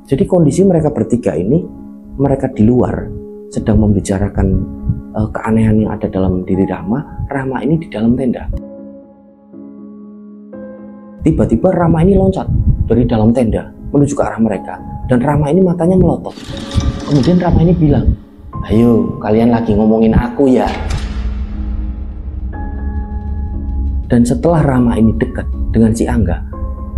Jadi kondisi mereka bertiga ini, mereka di luar sedang membicarakan keanehan yang ada dalam diri Rahma. Rahma ini di dalam tenda. Tiba-tiba Rahma ini loncat dari dalam tenda menuju ke arah mereka, dan Rahma ini matanya melotot. Kemudian Rahma ini bilang, "Ayo, kalian lagi ngomongin aku ya?" Dan setelah Rahma ini dekat dengan si Angga,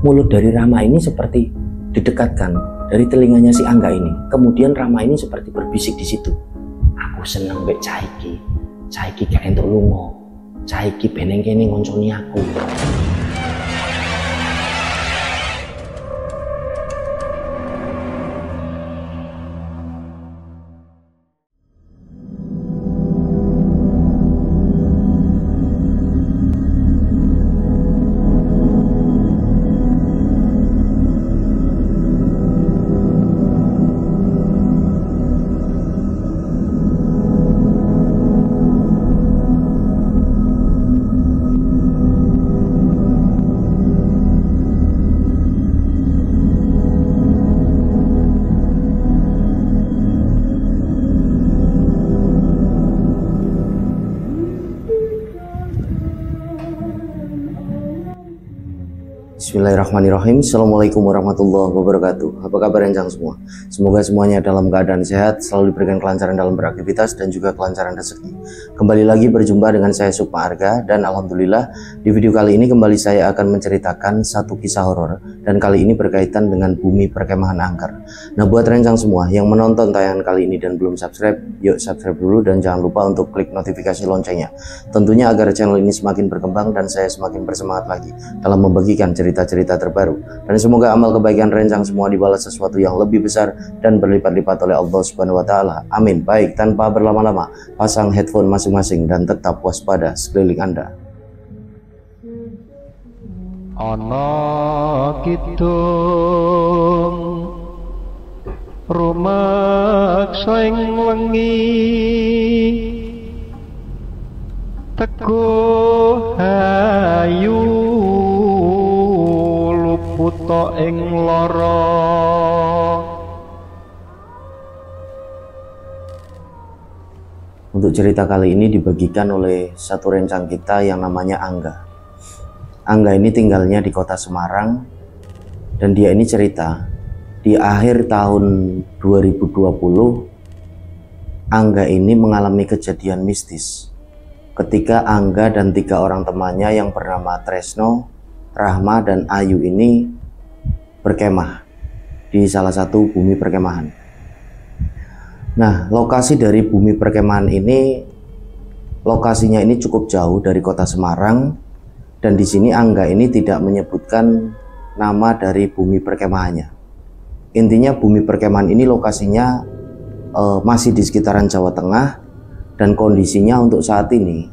mulut dari Rahma ini seperti didekatkan dari telinganya si Angga ini. Kemudian Rahma ini seperti berbisik di situ, "Aku seneng mbek Caiki. Caiki gak entuk lunga. Caiki beneng kene ngonconi aku." Bismillahirrahmanirrahim. Assalamualaikum warahmatullahi wabarakatuh. Apa kabar rencang semua? Semoga semuanya dalam keadaan sehat, selalu diberikan kelancaran dalam beraktivitas dan juga kelancaran rezeki. Kembali lagi berjumpa dengan saya Sukma Arga, dan alhamdulillah di video kali ini kembali saya akan menceritakan satu kisah horor, dan kali ini berkaitan dengan bumi perkemahan angker. Nah, buat rencang semua yang menonton tayangan kali ini dan belum subscribe, yuk subscribe dulu dan jangan lupa untuk klik notifikasi loncengnya. Tentunya agar channel ini semakin berkembang dan saya semakin bersemangat lagi dalam membagikan cerita-cerita terbaru, dan semoga amal kebaikan rencang semua dibalas sesuatu yang lebih besar dan berlipat-lipat oleh Allah Subhanahu wa taala. Amin. Baik, tanpa berlama-lama, pasang headphone masing-masing dan tetap waspada sekeliling Anda. Ana kidung rumaksa ing wengi teguh ayu luput ing lara. Untuk cerita kali ini dibagikan oleh satu rencang kita yang namanya Angga. Angga ini tinggalnya di kota Semarang, dan dia ini cerita di akhir tahun 2020 Angga ini mengalami kejadian mistis ketika Angga dan 3 orang temannya yang bernama Tresno, Rahma, dan Ayu ini berkemah di salah satu bumi perkemahan. Nah, lokasi dari bumi perkemahan ini, lokasinya ini cukup jauh dari kota Semarang, dan di sini Angga ini tidak menyebutkan nama dari bumi perkemahannya. Intinya bumi perkemahan ini lokasinya masih di sekitaran Jawa Tengah, dan kondisinya untuk saat ini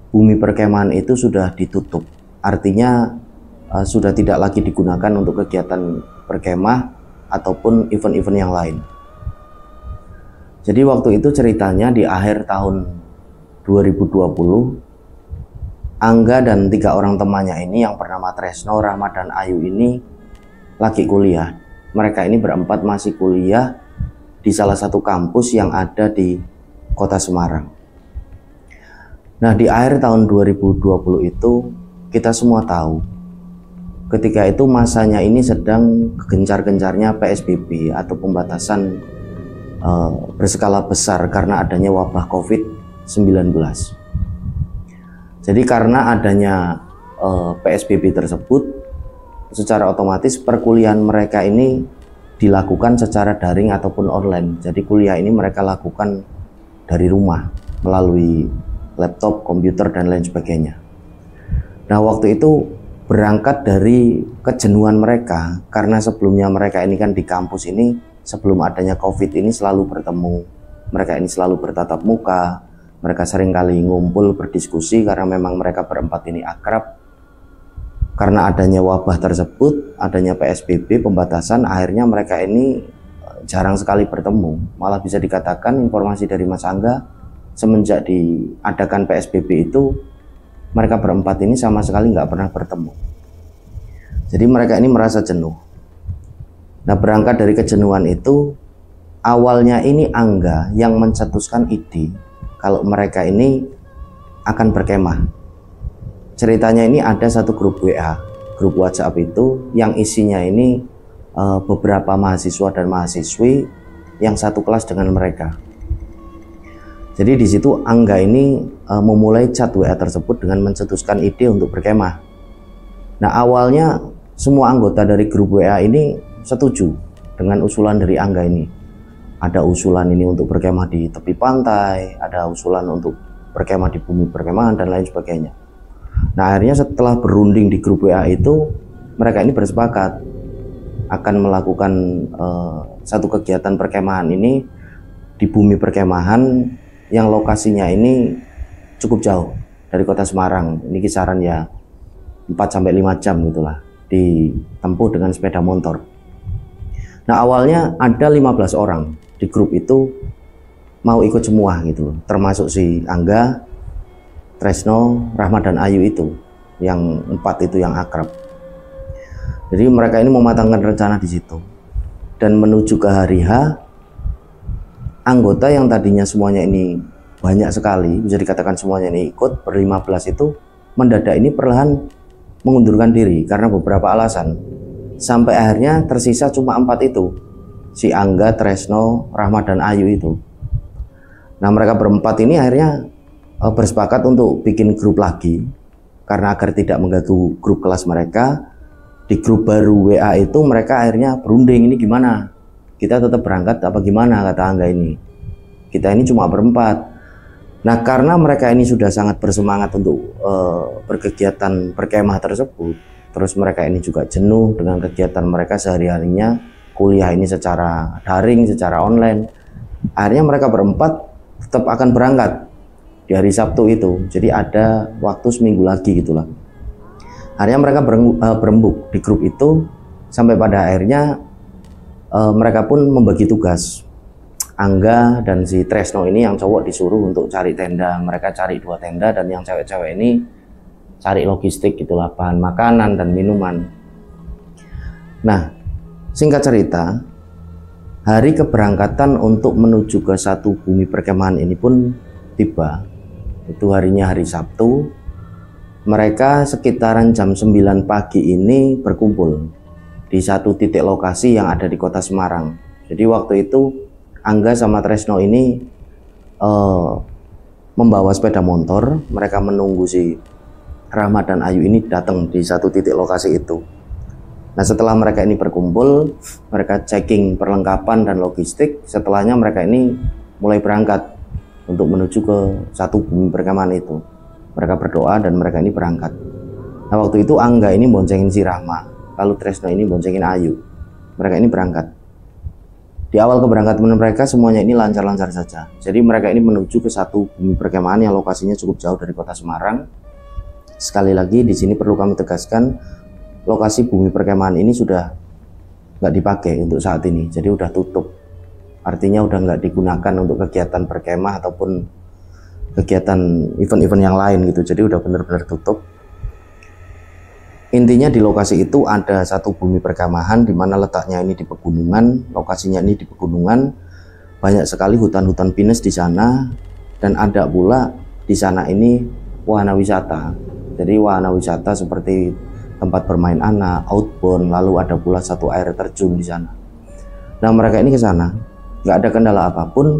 bumi perkemahan itu sudah ditutup. Artinya sudah tidak lagi digunakan untuk kegiatan berkemah ataupun event-event yang lain. Jadi waktu itu ceritanya di akhir tahun 2020, Angga dan 3 orang temannya ini yang bernama Tresno, Rahma, dan Ayu ini lagi kuliah. Mereka ini berempat masih kuliah di salah satu kampus yang ada di kota Semarang. Nah, di akhir tahun 2020 itu kita semua tahu ketika itu masanya ini sedang gencar-gencarnya PSBB atau pembatasan berskala besar karena adanya wabah COVID-19. Jadi karena adanya PSBB tersebut, secara otomatis perkuliahan mereka ini dilakukan secara daring ataupun online. Jadi kuliah ini mereka lakukan dari rumah melalui laptop, komputer, dan lain sebagainya. Nah, waktu itu berangkat dari kejenuhan mereka, karena sebelumnya mereka ini kan di kampus ini sebelum adanya COVID ini selalu bertemu, mereka ini selalu bertatap muka, mereka sering kali ngumpul berdiskusi karena memang mereka berempat ini akrab. Karena adanya wabah tersebut, adanya PSBB, pembatasan, akhirnya mereka ini jarang sekali bertemu. Malah bisa dikatakan informasi dari Mas Angga, semenjak diadakan PSBB itu mereka berempat ini sama sekali nggak pernah bertemu. Jadi mereka ini merasa jenuh. Nah, berangkat dari kejenuhan itu, awalnya ini Angga yang mencetuskan ide kalau mereka ini akan berkemah. Ceritanya ini ada satu grup WA, grup WhatsApp itu yang isinya ini beberapa mahasiswa dan mahasiswi yang satu kelas dengan mereka. Jadi di situ Angga ini memulai chat WA tersebut dengan mencetuskan ide untuk berkemah. Nah, awalnya semua anggota dari grup WA ini setuju dengan usulan dari Angga ini. Ada usulan ini untuk berkemah di tepi pantai, ada usulan untuk berkemah di bumi perkemahan dan lain sebagainya. Nah, akhirnya setelah berunding di grup WA itu, mereka ini bersepakat akan melakukan satu kegiatan perkemahan ini di bumi perkemahan yang lokasinya ini cukup jauh dari kota Semarang. Ini kisaran ya 4-5 jam gitulah, ditempuh dengan sepeda motor. Nah, awalnya ada 15 orang di grup itu mau ikut semua gitu, termasuk si Angga, Tresno, Rahmat dan Ayu itu, yang 4 itu yang akrab. Jadi mereka ini mematangkan rencana di situ. Dan menuju ke hari H, anggota yang tadinya semuanya ini banyak sekali, bisa dikatakan semuanya ini ikut, ber-15 itu mendadak ini perlahan mengundurkan diri karena beberapa alasan. Sampai akhirnya tersisa cuma 4 itu, si Angga, Tresno, Rahmat dan Ayu itu. Nah, mereka berempat ini akhirnya bersepakat untuk bikin grup lagi, karena agar tidak mengganggu grup kelas mereka. Di grup baru WA itu mereka akhirnya berunding, ini gimana, kita tetap berangkat apa gimana, kata Angga ini. Kita ini cuma berempat. Nah, karena mereka ini sudah sangat bersemangat untuk berkegiatan berkemah tersebut, terus mereka ini juga jenuh dengan kegiatan mereka sehari-harinya, kuliah ini secara daring, secara online. Akhirnya mereka berempat tetap akan berangkat di hari Sabtu itu. Jadi ada waktu seminggu lagi gitulah. Akhirnya mereka berembuk di grup itu, sampai pada akhirnya mereka pun membagi tugas. Angga dan si Tresno ini yang cowok disuruh untuk cari tenda, mereka cari 2 tenda, dan yang cewek-cewek ini cari logistik gitulah, bahan makanan dan minuman. Nah, singkat cerita, hari keberangkatan untuk menuju ke satu bumi perkemahan ini pun tiba. Itu harinya hari Sabtu. Mereka sekitaran jam 9 pagi ini berkumpul di satu titik lokasi yang ada di kota Semarang. Jadi waktu itu Angga sama Tresno ini membawa sepeda motor. Mereka menunggu si Rahmat dan Ayu ini datang di satu titik lokasi itu. Nah, setelah mereka ini berkumpul, mereka checking perlengkapan dan logistik. Setelahnya mereka ini mulai berangkat untuk menuju ke satu bumi perkemahan itu. Mereka berdoa dan mereka ini berangkat. Nah, waktu itu Angga ini boncengin si Rahma, lalu Tresno ini boncengin Ayu. Mereka ini berangkat. Di awal keberangkatan mereka semuanya ini lancar-lancar saja. Jadi mereka ini menuju ke satu bumi perkemahan yang lokasinya cukup jauh dari kota Semarang. Sekali lagi di sini perlu kami tegaskan, lokasi bumi perkemahan ini sudah nggak dipakai untuk saat ini. Jadi udah tutup. Artinya udah nggak digunakan untuk kegiatan berkemah ataupun kegiatan event-event yang lain gitu. Jadi udah benar-benar tutup. Intinya di lokasi itu ada satu bumi perkemahan di mana letaknya ini di pegunungan, lokasinya ini di pegunungan, banyak sekali hutan-hutan pinus di sana, dan ada pula di sana ini wahana wisata. Jadi wahana wisata seperti tempat bermain anak, outbound, lalu ada pula satu air terjun di sana. Nah, mereka ini ke sana, nggak ada kendala apapun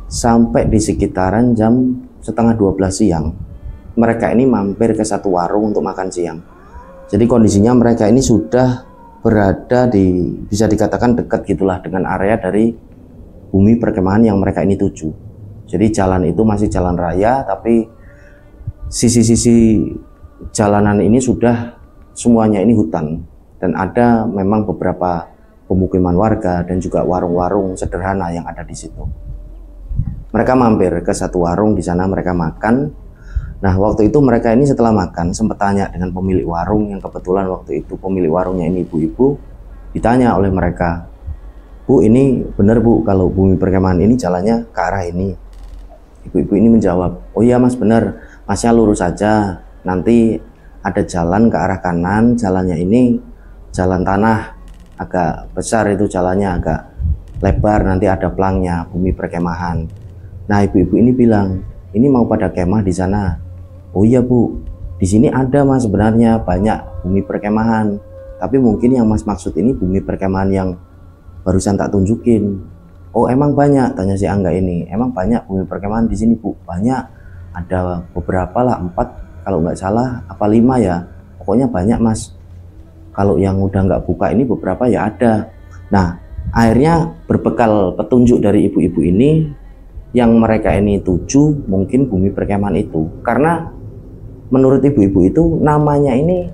sampai di sekitaran jam setengah 12 siang. Mereka ini mampir ke satu warung untuk makan siang. Jadi kondisinya mereka ini sudah berada di, bisa dikatakan dekat gitulah dengan area dari bumi perkemahan yang mereka ini tuju. Jadi jalan itu masih jalan raya, tapi sisi-sisi jalanan ini sudah semuanya ini hutan, dan ada memang beberapa pemukiman warga dan juga warung-warung sederhana yang ada di situ. Mereka mampir ke satu warung, di sana mereka makan. Nah, waktu itu mereka ini setelah makan sempat tanya dengan pemilik warung, yang kebetulan waktu itu pemilik warungnya ini ibu-ibu. Ditanya oleh mereka, "Bu, ini benar Bu kalau bumi perkemahan ini jalannya ke arah ini?" Ibu-ibu ini menjawab, "Oh iya Mas, benar, Masnya lurus saja, nanti ada jalan ke arah kanan, jalannya ini jalan tanah. agak besar, itu jalannya agak lebar, nanti ada pelangnya, bumi perkemahan. Nah, ibu-ibu ini bilang, ini mau pada kemah di sana. Oh iya Bu, di sini ada Mas sebenarnya banyak bumi perkemahan, tapi mungkin yang Mas maksud ini bumi perkemahan yang barusan tak tunjukin. Oh emang banyak, tanya si Angga ini. Emang banyak bumi perkemahan di sini Bu? Banyak, ada beberapa lah, 4 kalau nggak salah, apa 5 ya. Pokoknya banyak Mas. Kalau yang udah nggak buka ini beberapa ya ada. Nah, akhirnya berbekal petunjuk dari ibu-ibu ini, yang mereka ini tuju mungkin bumi perkemahan itu. Karena menurut ibu-ibu itu namanya ini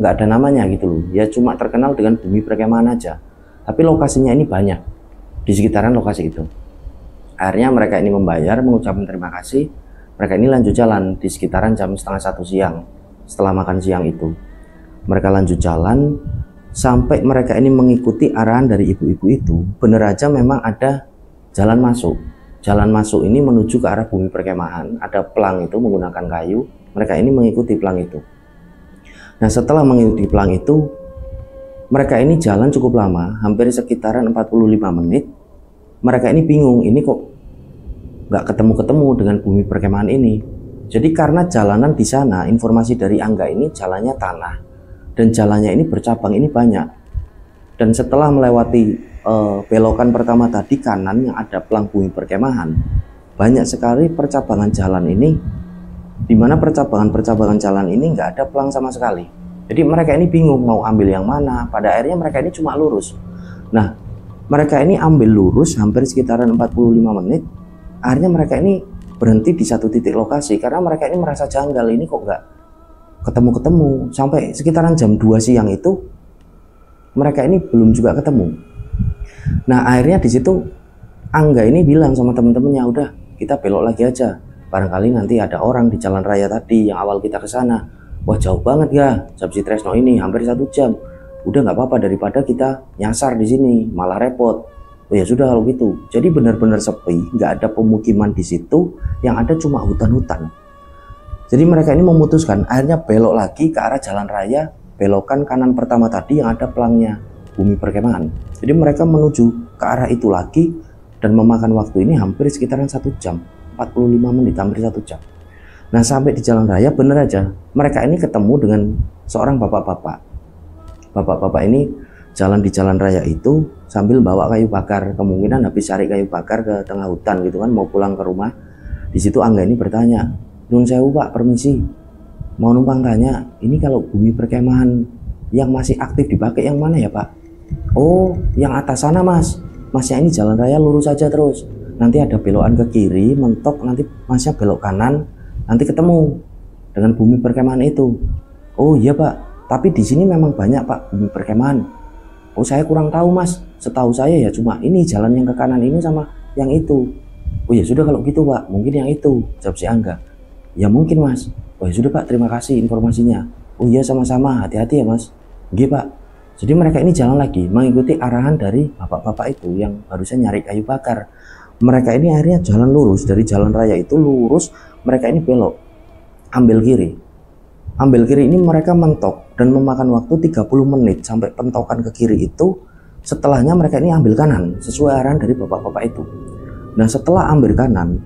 nggak ada namanya gitu loh. Ya cuma terkenal dengan bumi perkemahan aja. Tapi lokasinya ini banyak di sekitaran lokasi itu. Akhirnya mereka ini membayar, mengucapkan terima kasih. Mereka ini lanjut jalan di sekitaran jam setengah 1 siang. Setelah makan siang itu mereka lanjut jalan sampai mereka ini mengikuti arahan dari ibu-ibu itu. Bener aja memang ada jalan masuk. Jalan masuk ini menuju ke arah bumi perkemahan. Ada pelang itu menggunakan kayu. Mereka ini mengikuti pelang itu. Nah, setelah mengikuti pelang itu, mereka ini jalan cukup lama, hampir sekitaran 45 menit. Mereka ini bingung, ini kok nggak ketemu-ketemu dengan bumi perkemahan ini. Jadi karena jalanan di sana, informasi dari Angga ini jalannya tanah. Dan jalannya ini bercabang, ini banyak. Dan setelah melewati belokan pertama tadi kanan yang ada pelang bumi perkemahan, banyak sekali percabangan jalan ini, di mana percabangan jalan ini nggak ada pelang sama sekali. Jadi mereka ini bingung mau ambil yang mana. Pada akhirnya mereka ini cuma lurus. Nah, mereka ini ambil lurus hampir sekitaran 45 menit. Akhirnya mereka ini berhenti di satu titik lokasi karena mereka ini merasa janggal, ini kok nggak ketemu-ketemu. Sampai sekitaran jam 2 siang itu mereka ini belum juga ketemu. Nah, akhirnya di situ Angga ini bilang sama temen-temennya, udah kita belok lagi aja. Barangkali nanti ada orang di jalan raya tadi yang awal kita ke sana. Wah jauh banget ya, Sabsi Tresno ini hampir 1 jam. Udah nggak apa-apa daripada kita nyasar di sini, malah repot. Oh ya sudah kalau gitu. Jadi benar-benar sepi, nggak ada pemukiman di situ, yang ada cuma hutan-hutan. Jadi mereka ini memutuskan akhirnya belok lagi ke arah jalan raya, belokan kanan pertama tadi yang ada pelangnya bumi perkemahan. Jadi mereka menuju ke arah itu lagi dan memakan waktu ini hampir sekitaran 1 jam, 45 menit, hampir 1 jam. Nah, sampai di jalan raya bener aja mereka ini ketemu dengan seorang bapak-bapak. Bapak-bapak ini jalan di jalan raya itu sambil bawa kayu bakar, kemungkinan habis cari kayu bakar ke tengah hutan gitu kan, mau pulang ke rumah. Di situ Angga ini bertanya, "Nun sewu Pak, permisi, mau numpang tanya, ini kalau bumi perkemahan yang masih aktif dipakai yang mana ya Pak?" "Oh, yang atas sana Mas. Masnya ini jalan raya lurus aja terus. Nanti ada belokan ke kiri, mentok, nanti Masnya belok kanan, nanti ketemu dengan bumi perkemahan itu." "Oh iya Pak, tapi di sini memang banyak Pak bumi perkemahan." "Oh saya kurang tahu Mas, setahu saya ya cuma ini jalan yang ke kanan ini sama yang itu." "Oh ya sudah kalau gitu Pak, mungkin yang itu," jawab si Angga. "Ya mungkin Mas." "Oh ya sudah Pak, terima kasih informasinya." "Oh iya sama-sama, hati-hati ya Mas." "Nggih Pak." Jadi mereka ini jalan lagi mengikuti arahan dari bapak-bapak itu yang barusan nyari kayu bakar. Mereka ini akhirnya jalan lurus dari jalan raya itu lurus, mereka ini belok, ambil kiri. Ambil kiri ini mereka mentok dan memakan waktu 30 menit sampai pentokan ke kiri itu. Setelahnya mereka ini ambil kanan sesuai arahan dari bapak-bapak itu. Nah, setelah ambil kanan,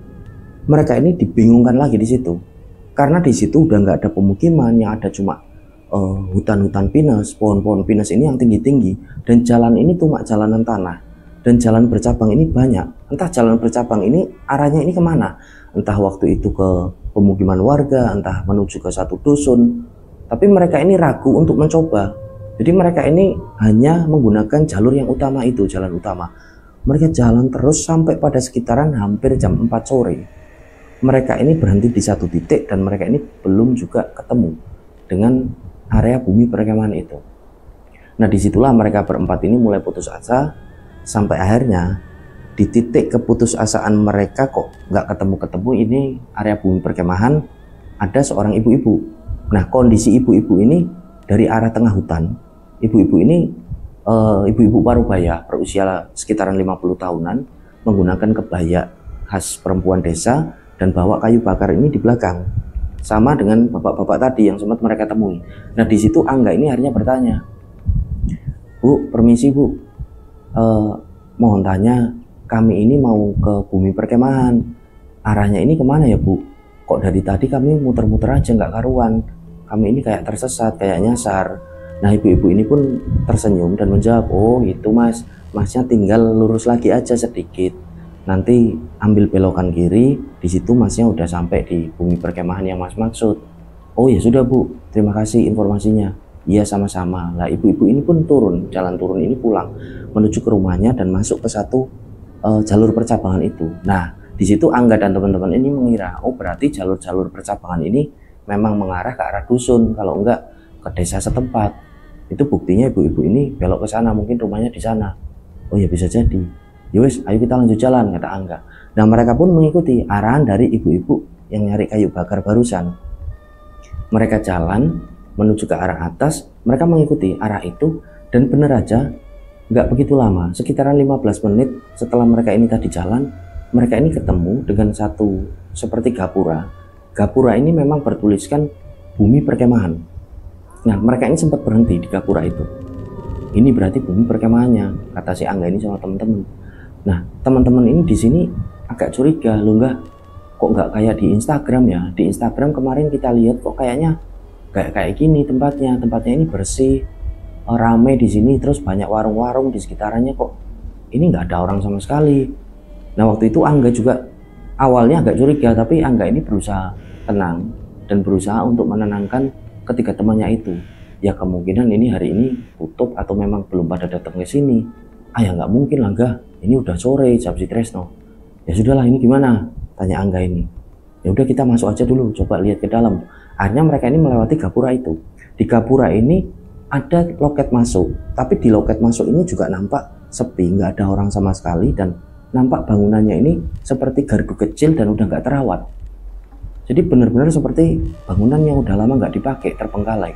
mereka ini dibingungkan lagi di situ. Karena di situ udah nggak ada pemukiman, yang ada cuma hutan-hutan pinus, pohon-pohon pinus ini yang tinggi-tinggi, dan jalan ini cuma jalanan tanah. Dan jalan bercabang ini banyak. Entah jalan bercabang ini arahnya ini kemana. Entah waktu itu ke pemukiman warga, entah menuju ke satu dusun. Tapi mereka ini ragu untuk mencoba. Jadi mereka ini hanya menggunakan jalur yang utama itu, jalan utama. Mereka jalan terus sampai pada sekitaran hampir jam 4 sore. Mereka ini berhenti di satu titik dan mereka ini belum juga ketemu dengan area bumi perkemahan itu. Nah, disitulah mereka berempat ini mulai putus asa. Sampai akhirnya di titik keputusasaan mereka kok nggak ketemu-ketemu ini area bumi perkemahan, ada seorang ibu-ibu. Nah, kondisi ibu-ibu ini dari arah tengah hutan. Ibu-ibu ini ibu-ibu parubaya berusia sekitaran 50 tahunan, menggunakan kebaya khas perempuan desa dan bawa kayu bakar ini di belakang. Sama dengan bapak-bapak tadi yang sempat mereka temui. Nah, di situ Angga ini akhirnya bertanya, Bu, permisi Bu, mohon tanya, kami ini mau ke bumi perkemahan, arahnya ini kemana ya Bu? Kok dari tadi kami muter-muter aja nggak karuan, kami ini kayak tersesat, kayak nyasar. Nah ibu-ibu ini pun tersenyum dan menjawab, oh itu mas, masnya tinggal lurus lagi aja sedikit, nanti ambil belokan kiri, di situ masnya udah sampai di bumi perkemahan yang mas maksud. Oh ya sudah Bu, terima kasih informasinya. Iya sama-sama. Lah ibu-ibu ini pun turun, jalan turun ini pulang menuju ke rumahnya dan masuk ke satu jalur percabangan itu. Nah di situ Angga dan teman-teman ini mengira, oh berarti jalur-jalur percabangan ini memang mengarah ke arah dusun, kalau enggak ke desa setempat. Itu buktinya ibu-ibu ini belok ke sana, mungkin rumahnya di sana. Oh ya bisa jadi. Yowes, ayo kita lanjut jalan, kata Angga. Nah mereka pun mengikuti arahan dari ibu-ibu yang nyari kayu bakar barusan. Mereka jalan menuju ke arah atas, mereka mengikuti arah itu, dan bener aja nggak begitu lama, sekitaran 15 menit setelah mereka ini tadi jalan, mereka ini ketemu dengan satu seperti gapura. Gapura ini memang bertuliskan bumi perkemahan. Nah mereka ini sempat berhenti di gapura itu. Ini berarti bumi perkemahannya, kata si Angga ini sama teman-teman. Nah teman-teman ini di sini agak curiga, loh enggak, kok nggak kayak di Instagram ya? Di Instagram kemarin kita lihat kok kayaknya kayak gini tempatnya ini bersih, rame di sini, terus banyak warung-warung di sekitarnya, kok ini nggak ada orang sama sekali. Nah waktu itu Angga juga awalnya agak curiga, tapi Angga ini berusaha tenang dan berusaha untuk menenangkan ketiga temannya itu. Ya kemungkinan ini hari ini tutup atau memang belum pada datang ke sini. Ya nggak mungkin lah Angga, ini udah sore, jam si Tresno. Ya sudahlah, ini gimana? Tanya Angga ini. Ya udah kita masuk aja dulu, coba lihat ke dalam. Akhirnya mereka ini melewati gapura itu. Di gapura ini ada loket masuk, tapi di loket masuk ini juga nampak sepi, nggak ada orang sama sekali, dan nampak bangunannya ini seperti gardu kecil dan udah nggak terawat. Jadi benar-benar seperti bangunan yang udah lama nggak dipakai, terbengkalai.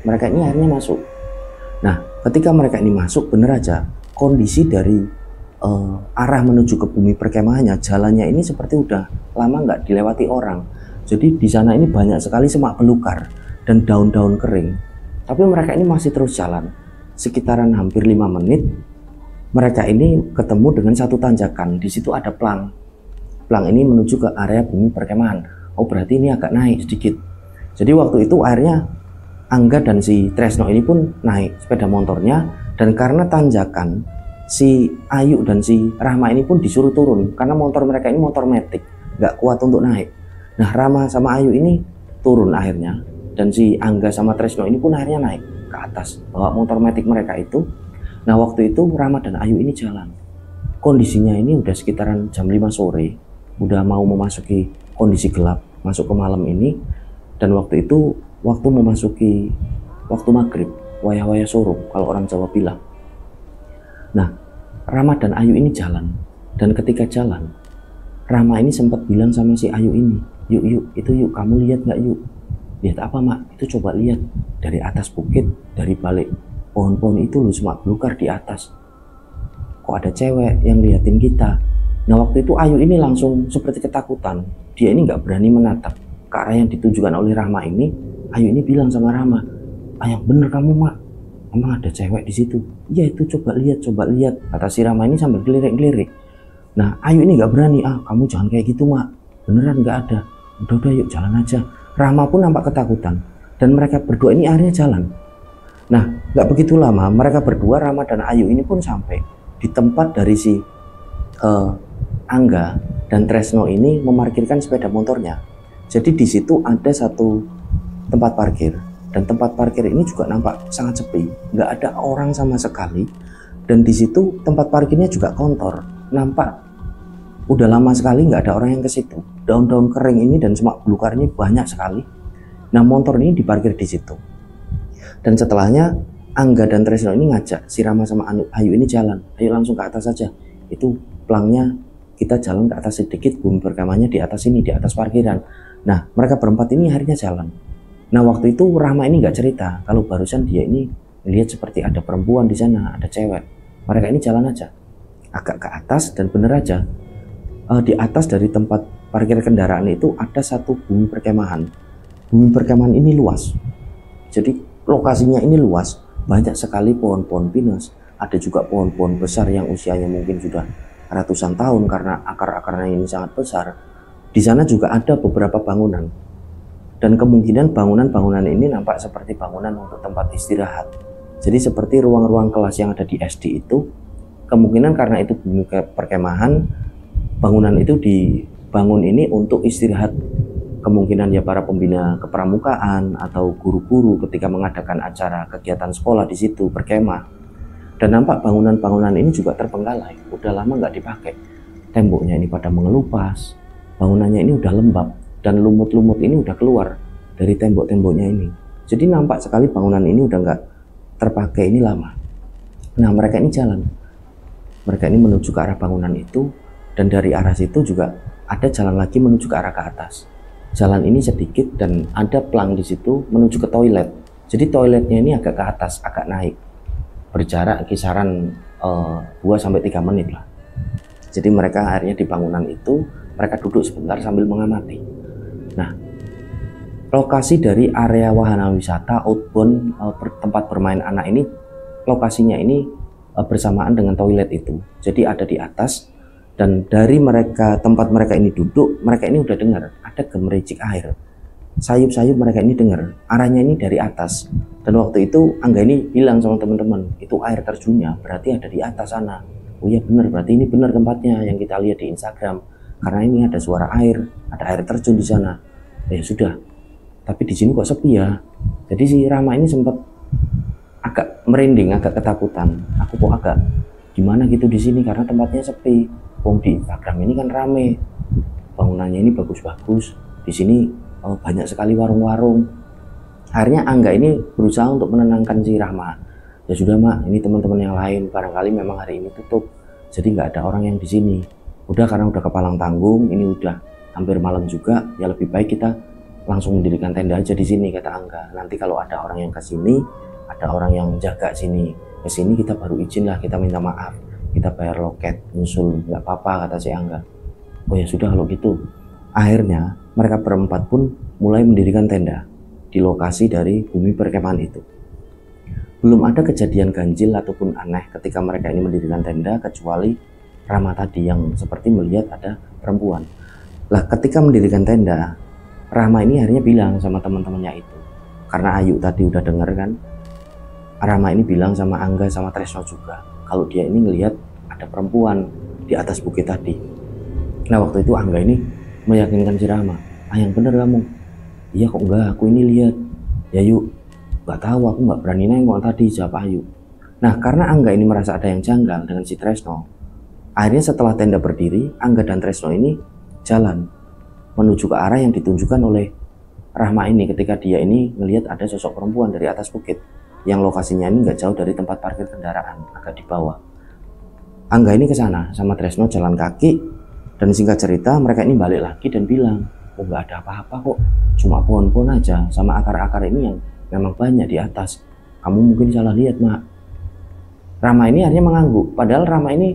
Mereka ini akhirnya masuk. Nah ketika mereka ini masuk, bener aja kondisi dari arah menuju ke bumi perkemahannya, jalannya ini seperti udah lama nggak dilewati orang. Jadi di sana ini banyak sekali semak belukar dan daun-daun kering. Tapi mereka ini masih terus jalan. Sekitaran hampir 5 menit, mereka ini ketemu dengan satu tanjakan. Di situ ada plang. Plang ini menuju ke area bumi perkemahan. Oh berarti ini agak naik sedikit. Jadi waktu itu akhirnya Angga dan si Tresno ini pun naik sepeda motornya, dan karena tanjakan, si Ayu dan si Rahma ini pun disuruh turun karena motor mereka ini motor metik, nggak kuat untuk naik. Nah Rahma sama Ayu ini turun akhirnya, dan si Angga sama Tresno ini pun akhirnya naik ke atas bawa motor metik mereka itu. Nah waktu itu Rahma dan Ayu ini jalan, kondisinya ini udah sekitaran jam 5 sore, udah mau memasuki kondisi gelap, masuk ke malam ini. Dan waktu itu waktu memasuki waktu maghrib, wayah-wayah surup kalau orang Jawa bilang. Nah Rahma dan Ayu ini jalan, dan ketika jalan Rahma ini sempat bilang sama si Ayu ini, yuk itu yuk, kamu lihat nggak yuk? Lihat apa mak? Itu coba lihat dari atas bukit, dari balik pohon-pohon itu loh, semak belukar di atas. Kok ada cewek yang liatin kita? Nah waktu itu Ayu ini langsung seperti ketakutan. Dia ini nggak berani menatap ke arah yang ditunjukkan oleh Rahma ini. Ayu ini bilang sama Rahma, yang bener kamu mak, emang ada cewek di situ? Iya itu, coba lihat, kata si Rahma ini sambil gelirik-gelirik. Nah Ayu ini nggak berani, kamu jangan kayak gitu mak, beneran nggak ada. Udah yuk jalan aja. Rahma pun nampak ketakutan, dan mereka berdua ini akhirnya jalan. Nah nggak begitu lama mereka berdua, Rahma dan Ayu ini pun sampai di tempat dari si Angga dan Tresno ini memarkirkan sepeda motornya. Jadi di situ ada satu tempat parkir, dan tempat parkir ini juga nampak sangat sepi, nggak ada orang sama sekali. Dan di situ tempat parkirnya juga kotor, nampak udah lama sekali nggak ada orang yang ke situ. Daun-daun kering ini dan semak belukar ini banyak sekali. Nah motor ini diparkir di situ. Dan setelahnya Angga dan Tresno ini ngajak si Rama sama Ayu ini jalan, ayo langsung ke atas saja, itu pelangnya, kita jalan ke atas sedikit, bumi perkemahannya di atas ini, di atas parkiran. Nah mereka berempat ini akhirnya jalan. Nah waktu itu Rahma ini nggak cerita kalau barusan dia ini melihat seperti ada perempuan di sana, ada cewek. Mereka ini jalan aja agak ke atas, dan bener aja di atas dari tempat parkir kendaraan itu ada satu bumi perkemahan. Bumi perkemahan ini luas, jadi lokasinya ini luas, banyak sekali pohon-pohon pinus, ada juga pohon-pohon besar yang usianya mungkin sudah ratusan tahun karena akar-akarnya ini sangat besar. Di sana juga ada beberapa bangunan, dan kemungkinan bangunan-bangunan ini nampak seperti bangunan untuk tempat istirahat. Jadi seperti ruang-ruang kelas yang ada di SD itu, kemungkinan karena itu bumi perkemahan, bangunan itu dibangun ini untuk istirahat. Kemungkinan ya para pembina kepramukaan atau guru-guru ketika mengadakan acara kegiatan sekolah di situ berkemah. Dan nampak bangunan-bangunan ini juga terbengkalai, udah lama nggak dipakai. Temboknya ini pada mengelupas, bangunannya ini udah lembab, dan lumut-lumut ini udah keluar dari tembok-temboknya ini. Jadi nampak sekali bangunan ini udah nggak terpakai, ini lama. Nah, mereka ini jalan. Mereka ini menuju ke arah bangunan itu, dan dari arah situ juga ada jalan lagi menuju ke arah ke atas. Jalan ini sedikit dan ada pelang di situ menuju ke toilet. Jadi toiletnya ini agak ke atas, agak naik. Berjarak kisaran 2-3 menit lah. Jadi mereka akhirnya di bangunan itu, mereka duduk sebentar sambil mengamati. Nah, lokasi dari area wahana wisata outbound tempat bermain anak ini, lokasinya ini bersamaan dengan toilet itu. Jadi ada di atas, dan dari mereka tempat mereka ini duduk, mereka ini udah dengar ada gemericik air. Sayup-sayup mereka ini dengar, arahnya ini dari atas. Dan waktu itu Angga ini bilang sama teman-teman, itu air terjunnya berarti ada di atas sana. Oh iya benar, berarti ini benar tempatnya yang kita lihat di Instagram. Karena ini ada suara air, ada air terjun di sana. Ya sudah, tapi di sini kok sepi ya. Jadi si Rama ini sempat agak merinding, agak ketakutan. Aku kok agak gimana gitu di sini karena tempatnya sepi. Wong di Instagram ini kan rame, bangunannya ini bagus-bagus. Di sini banyak sekali warung-warung. Akhirnya Angga ini berusaha untuk menenangkan si Rahma. Ya sudah mak, ini teman-teman yang lain barangkali memang hari ini tutup, jadi nggak ada orang yang di sini. Udah karena udah kepalang tanggung, ini udah hampir malam juga, ya lebih baik kita langsung mendirikan tenda aja di sini, kata Angga. Nanti kalau ada orang yang ke sini, ada orang yang jaga sini, ke sini kita baru izin lah, kita minta maaf, kita bayar loket, nyusul, nggak apa-apa, kata si Angga. Oh ya sudah kalau gitu. Akhirnya mereka berempat pun mulai mendirikan tenda di lokasi dari bumi perkemahan itu. Belum ada kejadian ganjil ataupun aneh ketika mereka ini mendirikan tenda, kecuali Rama tadi yang seperti melihat ada perempuan. Lah ketika mendirikan tenda, Rama ini akhirnya bilang sama teman-temannya itu, karena Ayu tadi udah denger kan, Rama ini bilang sama Angga sama Tresno juga, kalau dia ini ngelihat ada perempuan di atas bukit tadi. Nah waktu itu Angga ini meyakinkan si Rama, yang bener kamu. Iya kok enggak, aku ini lihat. Ya yuk, nggak tahu, aku nggak berani nengok tadi, siapa Ayu. Nah karena Angga ini merasa ada yang janggal dengan si Tresno, akhirnya setelah tenda berdiri, Angga dan Tresno ini jalan menuju ke arah yang ditunjukkan oleh Rahma ini ketika dia ini melihat ada sosok perempuan dari atas bukit yang lokasinya ini nggak jauh dari tempat parkir kendaraan, agak di bawah. Angga ini ke sana sama Tresno jalan kaki, dan singkat cerita mereka ini balik lagi dan bilang, oh nggak ada apa-apa kok, cuma pohon-pohon aja sama akar-akar ini yang memang banyak di atas. Kamu mungkin salah lihat mak. Rama ini akhirnya mengangguk, padahal Rama ini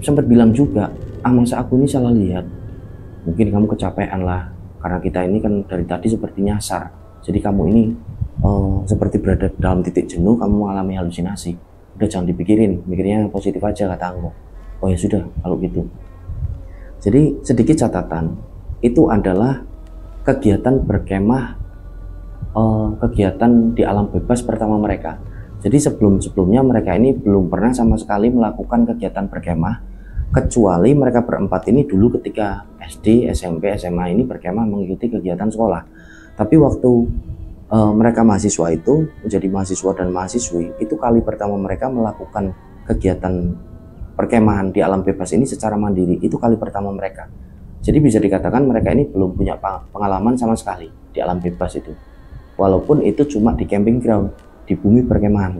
sempat bilang juga, masa aku ini salah lihat. Mungkin kamu kecapean lah, karena kita ini kan dari tadi seperti nyasar. Jadi kamu ini seperti berada dalam titik jenuh, kamu mengalami halusinasi. Udah jangan dipikirin, mikirnya positif aja, kata Angga. Oh ya sudah kalau gitu. Jadi sedikit catatan, itu adalah kegiatan berkemah, kegiatan di alam bebas pertama mereka. Jadi sebelumnya mereka ini belum pernah sama sekali melakukan kegiatan berkemah, kecuali mereka berempat ini dulu ketika SD, SMP, SMA ini berkemah mengikuti kegiatan sekolah. Tapi waktu mereka mahasiswa itu menjadi mahasiswa dan mahasiswi, itu kali pertama mereka melakukan kegiatan perkemahan di alam bebas ini secara mandiri, itu kali pertama mereka. Jadi bisa dikatakan mereka ini belum punya pengalaman sama sekali di alam bebas itu. Walaupun itu cuma di camping ground, di bumi perkemahan.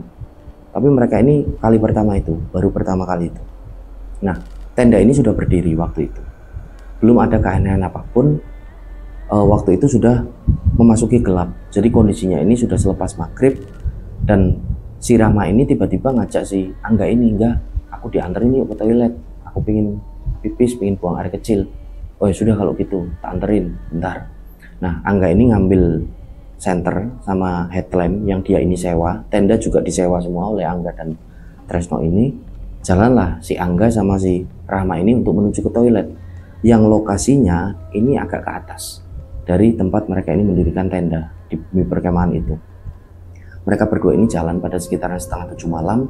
Tapi mereka ini kali pertama itu, baru pertama kali itu. Nah, tenda ini sudah berdiri waktu itu. Belum ada keanehan apapun. Waktu itu sudah memasuki gelap. Jadi kondisinya ini sudah selepas maghrib. Dan si Rama ini tiba-tiba ngajak si Angga ini, enggak, aku dianterin yuk ke toilet. Aku pengen pipis, pengen buang air kecil. Oh ya sudah kalau gitu, tak anterin, bentar. Nah, Angga ini ngambil senter sama headlamp yang dia ini sewa, tenda juga disewa semua oleh Angga dan Tresno ini. Jalanlah si Angga sama si Rahma ini untuk menuju ke toilet yang lokasinya ini agak ke atas dari tempat mereka ini mendirikan tenda di bumi perkemahan itu. Mereka berdua ini jalan pada sekitaran 6:30 malam.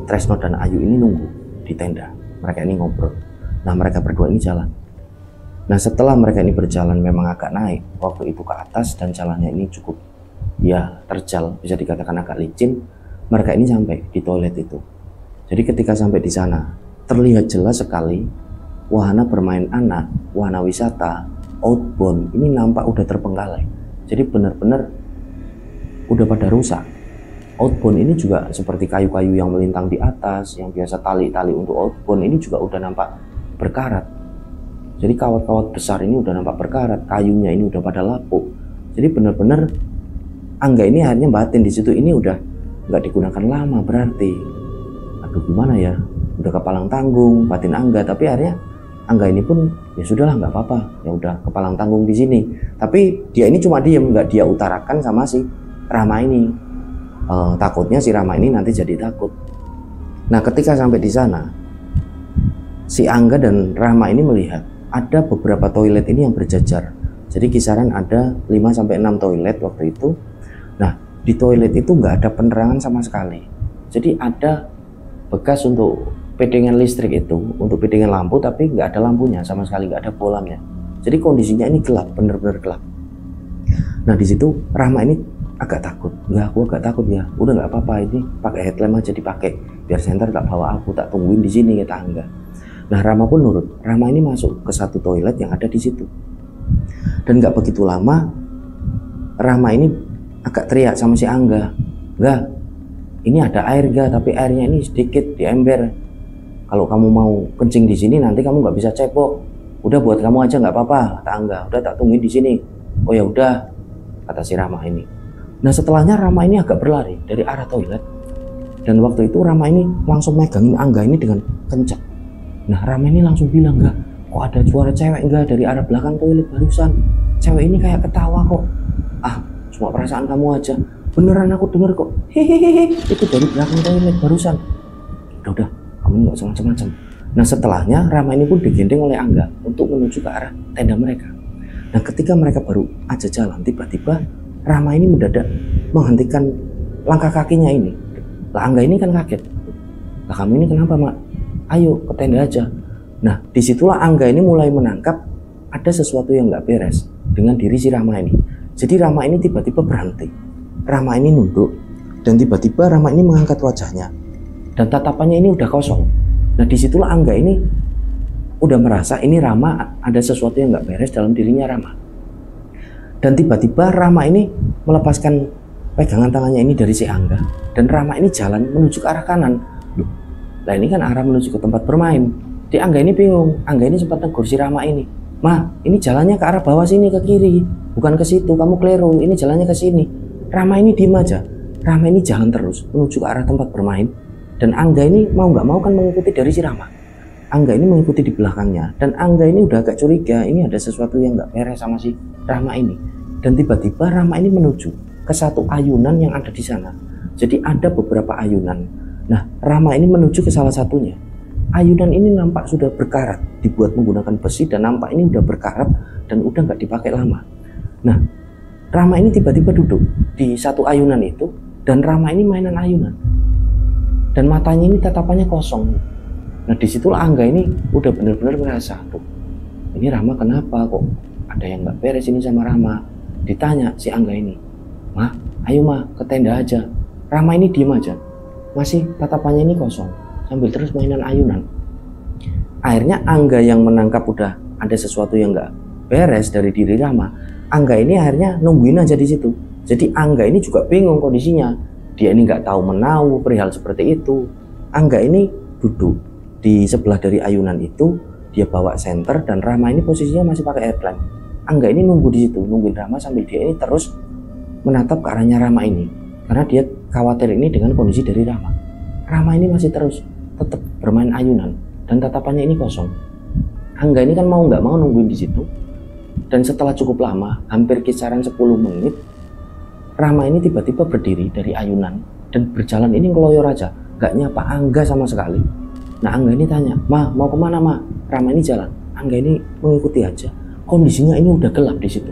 Tresno dan Ayu ini nunggu di tenda, mereka ini ngobrol. Nah, mereka berdua ini jalan. Nah, setelah mereka ini berjalan memang agak naik waktu itu ke atas dan jalannya ini cukup ya terjal, bisa dikatakan agak licin. Mereka ini sampai di toilet itu. Jadi ketika sampai di sana terlihat jelas sekali wahana bermain anak, wahana wisata, outbound ini nampak udah terbengkalai. Jadi benar-benar udah pada rusak. Outbound ini juga seperti kayu-kayu yang melintang di atas, yang biasa tali-tali untuk outbound ini juga udah nampak berkarat. Jadi kawat-kawat besar ini udah nampak berkarat, kayunya ini udah pada lapuk. Jadi benar-benar Angga ini akhirnya batin di situ, ini udah nggak digunakan lama berarti. Aduh gimana ya, udah kepalang tanggung batin Angga, tapi akhirnya Angga ini pun ya sudahlah nggak apa-apa, ya udah kepalang tanggung di sini. Tapi dia ini cuma diem, nggak dia utarakan sama si Rahma ini. Takutnya si Rahma ini nanti jadi takut. Nah, ketika sampai di sana, si Angga dan Rahma ini melihat ada beberapa toilet ini yang berjajar. Jadi kisaran ada 5-6 toilet waktu itu. Nah, di toilet itu nggak ada penerangan sama sekali. Jadi ada bekas untuk pedengan listrik itu, untuk pedengan lampu, tapi nggak ada lampunya sama sekali, nggak ada bolamnya. Jadi kondisinya ini gelap, bener-bener gelap. Nah, di situ Rahma ini agak takut. Enggak, aku agak takut ya. Udah nggak apa-apa, ini pakai headlamp aja dipakai. Biar senter tak bawa aku, tak tungguin di sini kata Angga. Nah, Rahma pun nurut. Rahma ini masuk ke satu toilet yang ada di situ. Dan nggak begitu lama, Rahma ini agak teriak sama si Angga. Enggak, ini ada air ga, tapi airnya ini sedikit di ember. Kalau kamu mau kencing di sini nanti kamu nggak bisa cepok. Udah buat kamu aja nggak apa-apa, kata Angga. Udah tak tungguin di sini. Oh ya udah, kata si Rahma ini. Nah, setelahnya Rahma ini agak berlari dari arah toilet. Dan waktu itu Rahma ini langsung megangin Angga ini dengan kencang. Nah, Rahma ini langsung bilang, enggak, kok ada suara cewek enggak dari arah belakang toilet barusan. Cewek ini kayak ketawa kok. Ah, cuma perasaan kamu aja. Beneran aku denger kok. Hehehe, itu dari belakang toilet barusan. Udah, kamu nggak usah macam-macam. Nah, setelahnya Rahma ini pun digendeng oleh Angga untuk menuju ke arah tenda mereka. Nah, ketika mereka baru aja jalan, tiba-tiba Rahma ini mendadak menghentikan langkah kakinya ini. Lah, Angga ini kan kaget. Lah, kamu ini kenapa, Mak? Ayo ke tenda aja. Nah, disitulah Angga ini mulai menangkap ada sesuatu yang nggak beres dengan diri si Rahma ini. Jadi Rahma ini tiba-tiba berhenti. Rahma ini nunduk dan tiba-tiba Rahma ini mengangkat wajahnya dan tatapannya ini udah kosong. Nah, disitulah Angga ini udah merasa ini Rahma ada sesuatu yang nggak beres dalam dirinya Rahma. Dan tiba-tiba Rahma ini melepaskan pegangan tangannya ini dari si Angga dan Rahma ini jalan menuju ke arah kanan. Loh, lah ini kan arah menuju ke tempat bermain. Di Angga ini bingung. Angga ini sempat negur si Rahma ini, "Ma, ini jalannya ke arah bawah sini, ke kiri, bukan ke situ. Kamu keliru. Ini jalannya ke sini." Rahma ini diem aja. Rahma ini jalan terus menuju ke arah tempat bermain. Dan Angga ini mau nggak mau kan mengikuti dari si Rahma. Angga ini mengikuti di belakangnya. Dan Angga ini udah agak curiga. Ini ada sesuatu yang nggak beres sama si Rahma ini. Dan tiba-tiba Rahma ini menuju ke satu ayunan yang ada di sana. Jadi ada beberapa ayunan. Nah, Rahma ini menuju ke salah satunya. Ayunan ini nampak sudah berkarat, dibuat menggunakan besi dan nampak ini udah berkarat dan udah nggak dipakai lama. Nah, Rahma ini tiba-tiba duduk di satu ayunan itu dan Rahma ini mainan ayunan. Dan matanya ini tatapannya kosong. Nah, disitulah Angga ini udah benar-benar merasa, tuh, ini Rahma kenapa kok ada yang nggak beres ini sama Rahma. Ditanya si Angga ini, "Ma, ayo Ma, ke tenda aja." Rahma ini diem aja, masih tatapannya ini kosong sambil terus mainan ayunan. Akhirnya Angga yang menangkap udah ada sesuatu yang nggak beres dari diri Rahma. Angga ini akhirnya nungguin aja di situ. Jadi Angga ini juga bingung kondisinya. Dia ini nggak tahu menahu perihal seperti itu. Angga ini duduk di sebelah dari ayunan itu, dia bawa senter dan Rahma ini posisinya masih pakai headlamp. Angga ini nunggu di situ, nungguin Rahma sambil dia ini terus menatap ke arahnya Rahma ini, karena dia khawatir ini dengan kondisi dari Rahma. Rahma ini masih terus tetap bermain ayunan dan tatapannya ini kosong. Angga ini kan mau nggak mau nungguin di situ. Dan setelah cukup lama, hampir kisaran 10 menit, Rama ini tiba-tiba berdiri dari ayunan dan berjalan ini ngeloyor aja, gak nyapa Angga sama sekali. Nah Angga ini tanya, "Ma, mau kemana Ma?" Rama ini jalan, Angga ini mengikuti aja. Kondisinya ini udah gelap di situ.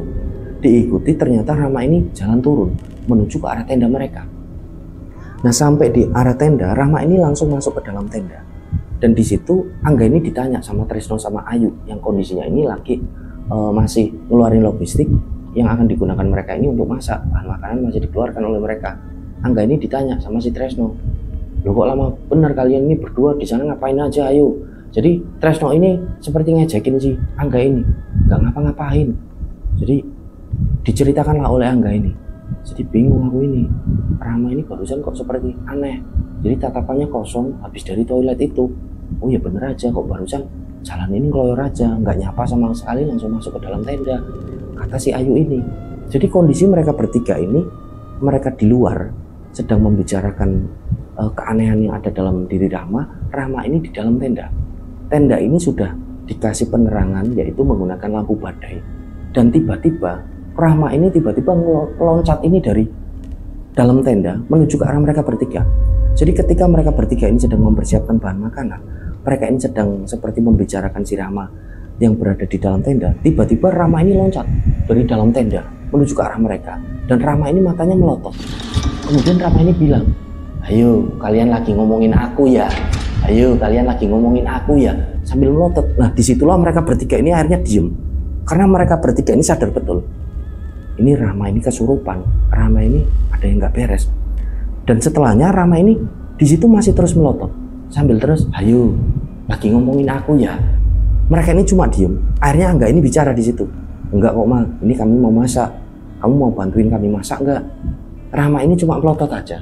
Diikuti, ternyata Rama ini jalan turun menuju ke arah tenda mereka. Nah sampai di arah tenda, Rama ini langsung masuk ke dalam tenda. Dan di situ Angga ini ditanya sama Tresno sama Ayu yang kondisinya ini lagi masih ngeluarin logistik yang akan digunakan mereka ini untuk masak. Bahan makanan masih dikeluarkan oleh mereka. Angga ini ditanya sama si Tresno, "Loh kok lama benar kalian ini berdua di sana ngapain aja, ayo?" Jadi Tresno ini seperti ngejekin si Angga ini, nggak ngapa-ngapain. Jadi diceritakanlah oleh Angga ini. Jadi bingung aku ini, Rama ini barusan kok seperti aneh. Jadi tatapannya kosong habis dari toilet itu. Oh ya bener aja kok barusan jalan ini ngeloyor aja, nggak nyapa sama sekali, langsung masuk ke dalam tenda, kata si Ayu ini. Jadi kondisi mereka bertiga ini, mereka di luar sedang membicarakan keanehan yang ada dalam diri Rama. Rama ini di dalam tenda. Tenda ini sudah dikasih penerangan yaitu menggunakan lampu badai. Dan tiba-tiba Rama ini tiba-tiba meloncat ini dari dalam tenda menuju ke arah mereka bertiga. Jadi ketika mereka bertiga ini sedang mempersiapkan bahan makanan, mereka ini sedang seperti membicarakan si Rama yang berada di dalam tenda. Tiba-tiba Rama ini loncat dari dalam tenda menuju ke arah mereka. Dan Rama ini matanya melotot. Kemudian Rama ini bilang, "Ayo kalian lagi ngomongin aku ya, ayo kalian lagi ngomongin aku ya," sambil melotot. Nah disitulah mereka bertiga ini akhirnya diem. Karena mereka bertiga ini sadar betul, ini Rama ini kesurupan, Rama ini ada yang nggak beres. Dan setelahnya Rama ini di situ masih terus melotot sambil terus, "Ayo lagi ngomongin aku ya." Mereka ini cuma diem. Akhirnya Angga ini bicara di situ, "Enggak kok Ma, ini kami mau masak, kamu mau bantuin kami masak enggak?" Rama ini cuma melotot aja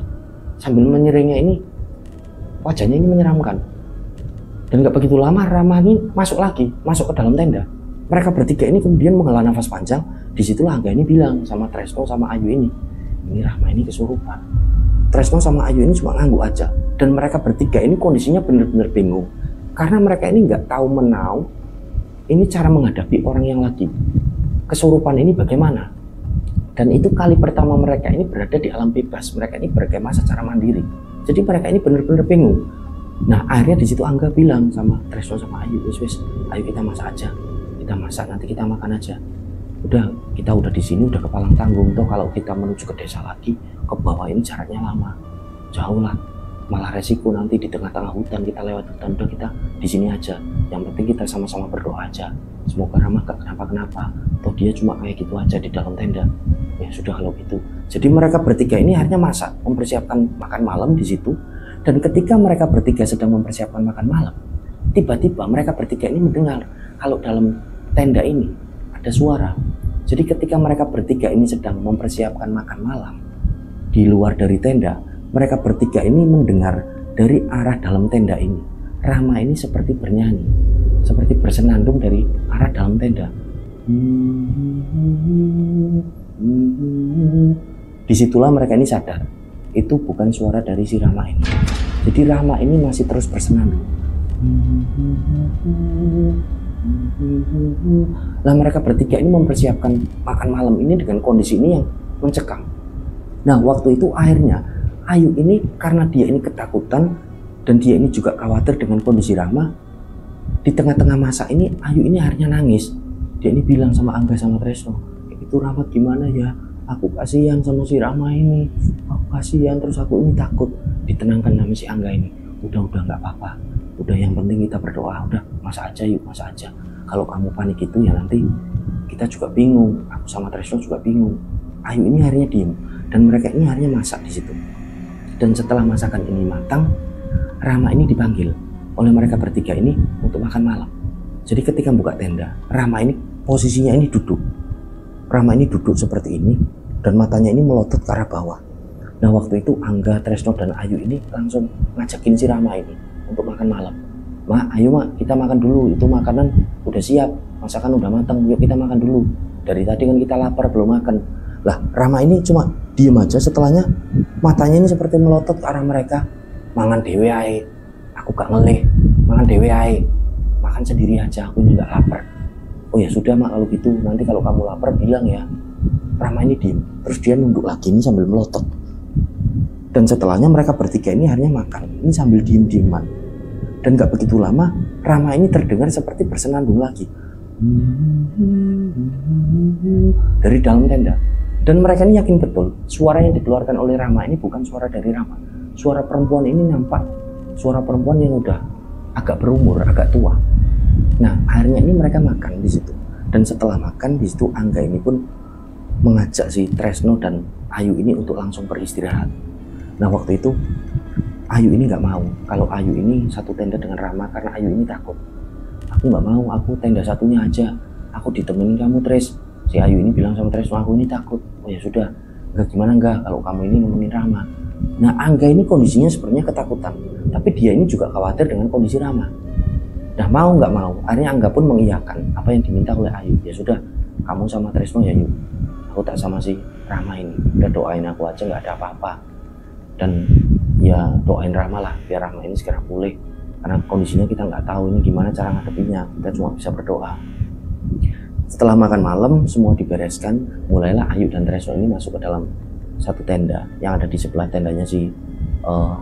sambil menyeringnya ini, wajahnya ini menyeramkan. Dan gak begitu lama Rama ini masuk lagi, masuk ke dalam tenda. Mereka bertiga ini kemudian menghela nafas panjang. Disitulah Angga ini bilang sama Tresno sama Ayu ini Rama ini kesurupan. Tresno sama Ayu ini cuma ngangguk aja. Dan mereka bertiga ini kondisinya benar-benar bingung. Karena mereka ini nggak tahu menau ini cara menghadapi orang yang lagi kesurupan ini bagaimana. Dan itu kali pertama mereka ini berada di alam bebas. Mereka ini berkemah secara mandiri. Jadi mereka ini benar-benar bingung. Nah akhirnya di situ Angga bilang sama Tresno sama Ayu, "Wis, ayo kita masak aja. Kita masak, nanti kita makan aja. Udah, kita udah di sini, udah kepalang tanggung. Toh kalau kita menuju ke desa lagi, ke bawah ini jaraknya lama, jauh lah. Malah resiko nanti di tengah-tengah hutan, kita lewat hutan. Udah kita di sini aja. Yang penting kita sama-sama berdoa aja. Semoga Rama gak kenapa-kenapa. Toh dia cuma kayak gitu aja di dalam tenda." Ya sudah kalau gitu. Jadi mereka bertiga ini akhirnya masak, mempersiapkan makan malam di situ. Dan ketika mereka bertiga sedang mempersiapkan makan malam, tiba-tiba mereka bertiga ini mendengar kalau dalam tenda ini ada suara. Jadi ketika mereka bertiga ini sedang mempersiapkan makan malam di luar dari tenda, mereka bertiga ini mendengar dari arah dalam tenda ini Rama ini seperti bernyanyi, seperti bersenandung dari arah dalam tenda. Disitulah mereka ini sadar itu bukan suara dari si Rama ini. Jadi Rama ini masih terus bersenandung. Lah mereka bertiga ini mempersiapkan makan malam ini dengan kondisi ini yang mencekam. Nah waktu itu akhirnya Ayu ini karena dia ini ketakutan dan dia ini juga khawatir dengan kondisi Rama. Di tengah-tengah masa ini Ayu ini akhirnya nangis. Dia ini bilang sama Angga sama Tresno, "Itu Rama gimana ya? Aku kasihan sama si Rama ini. Aku kasihan, terus aku ini takut." Ditenangkan sama si Angga ini. Udah nggak apa-apa. Udah yang penting kita berdoa. Udah masak aja yuk, masak aja. Kalau kamu panik itu ya nanti kita juga bingung. Aku sama Tresno juga bingung. Ayu ini akhirnya diem dan mereka ini akhirnya masak di situ. Dan setelah masakan ini matang, Rama ini dipanggil oleh mereka bertiga ini untuk makan malam. Jadi ketika buka tenda, Rama ini posisinya ini duduk. Rama ini duduk seperti ini dan matanya ini melotot ke arah bawah. Nah waktu itu Angga, Tresno dan Ayu ini langsung ngajakin si Rama ini untuk makan malam. "Ma, ayo Ma, kita makan dulu. Itu makanan udah siap, masakan udah matang. Yuk kita makan dulu. Dari tadi kan kita lapar belum makan." Lah Rama ini cuma diem aja, setelahnya matanya ini seperti melotot ke arah mereka. "Mangan dewe ae, aku gak ngelih. Mangan dewe ae, makan sendiri aja, aku ini gak lapar." "Oh ya sudah Mak, kalau gitu nanti kalau kamu lapar bilang ya." Rama ini diem, terus dia nunduk lagi ini sambil melotot. Dan setelahnya mereka bertiga ini akhirnya makan, ini sambil diem-dieman. Dan gak begitu lama, Rama ini terdengar seperti bersenandung lagi dari dalam tenda. Dan mereka ini yakin betul, suara yang dikeluarkan oleh Rama ini bukan suara dari Rama. Suara perempuan ini nampak suara perempuan yang udah agak berumur, agak tua. Nah, akhirnya ini mereka makan di situ. Dan setelah makan di situ, Angga ini pun mengajak si Tresno dan Ayu ini untuk langsung beristirahat. Nah, waktu itu Ayu ini nggak mau kalau Ayu ini satu tenda dengan Rama karena Ayu ini takut. Aku nggak mau, aku tenda satunya aja. Aku ditemenin kamu, Tres. Si Ayu ini bilang sama Tresno, aku ini takut. Oh ya sudah, enggak gimana enggak kalau kamu ini nemenin Rama. Nah, Angga ini kondisinya sebenarnya ketakutan, tapi dia ini juga khawatir dengan kondisi Rama. Nah, mau nggak mau, akhirnya Angga pun mengiyakan apa yang diminta oleh Ayu. Ya sudah, kamu sama Tresno ya yuk. Aku tak sama si Rama ini. Udah doain aku aja, nggak ada apa-apa. Dan ya doain Rama lah biar Rama ini segera pulih, karena kondisinya kita nggak tahu ini gimana cara ngadepinnya, kita cuma bisa berdoa. Setelah makan malam semua dibereskan, mulailah Ayu dan Tresno ini masuk ke dalam satu tenda yang ada di sebelah tendanya si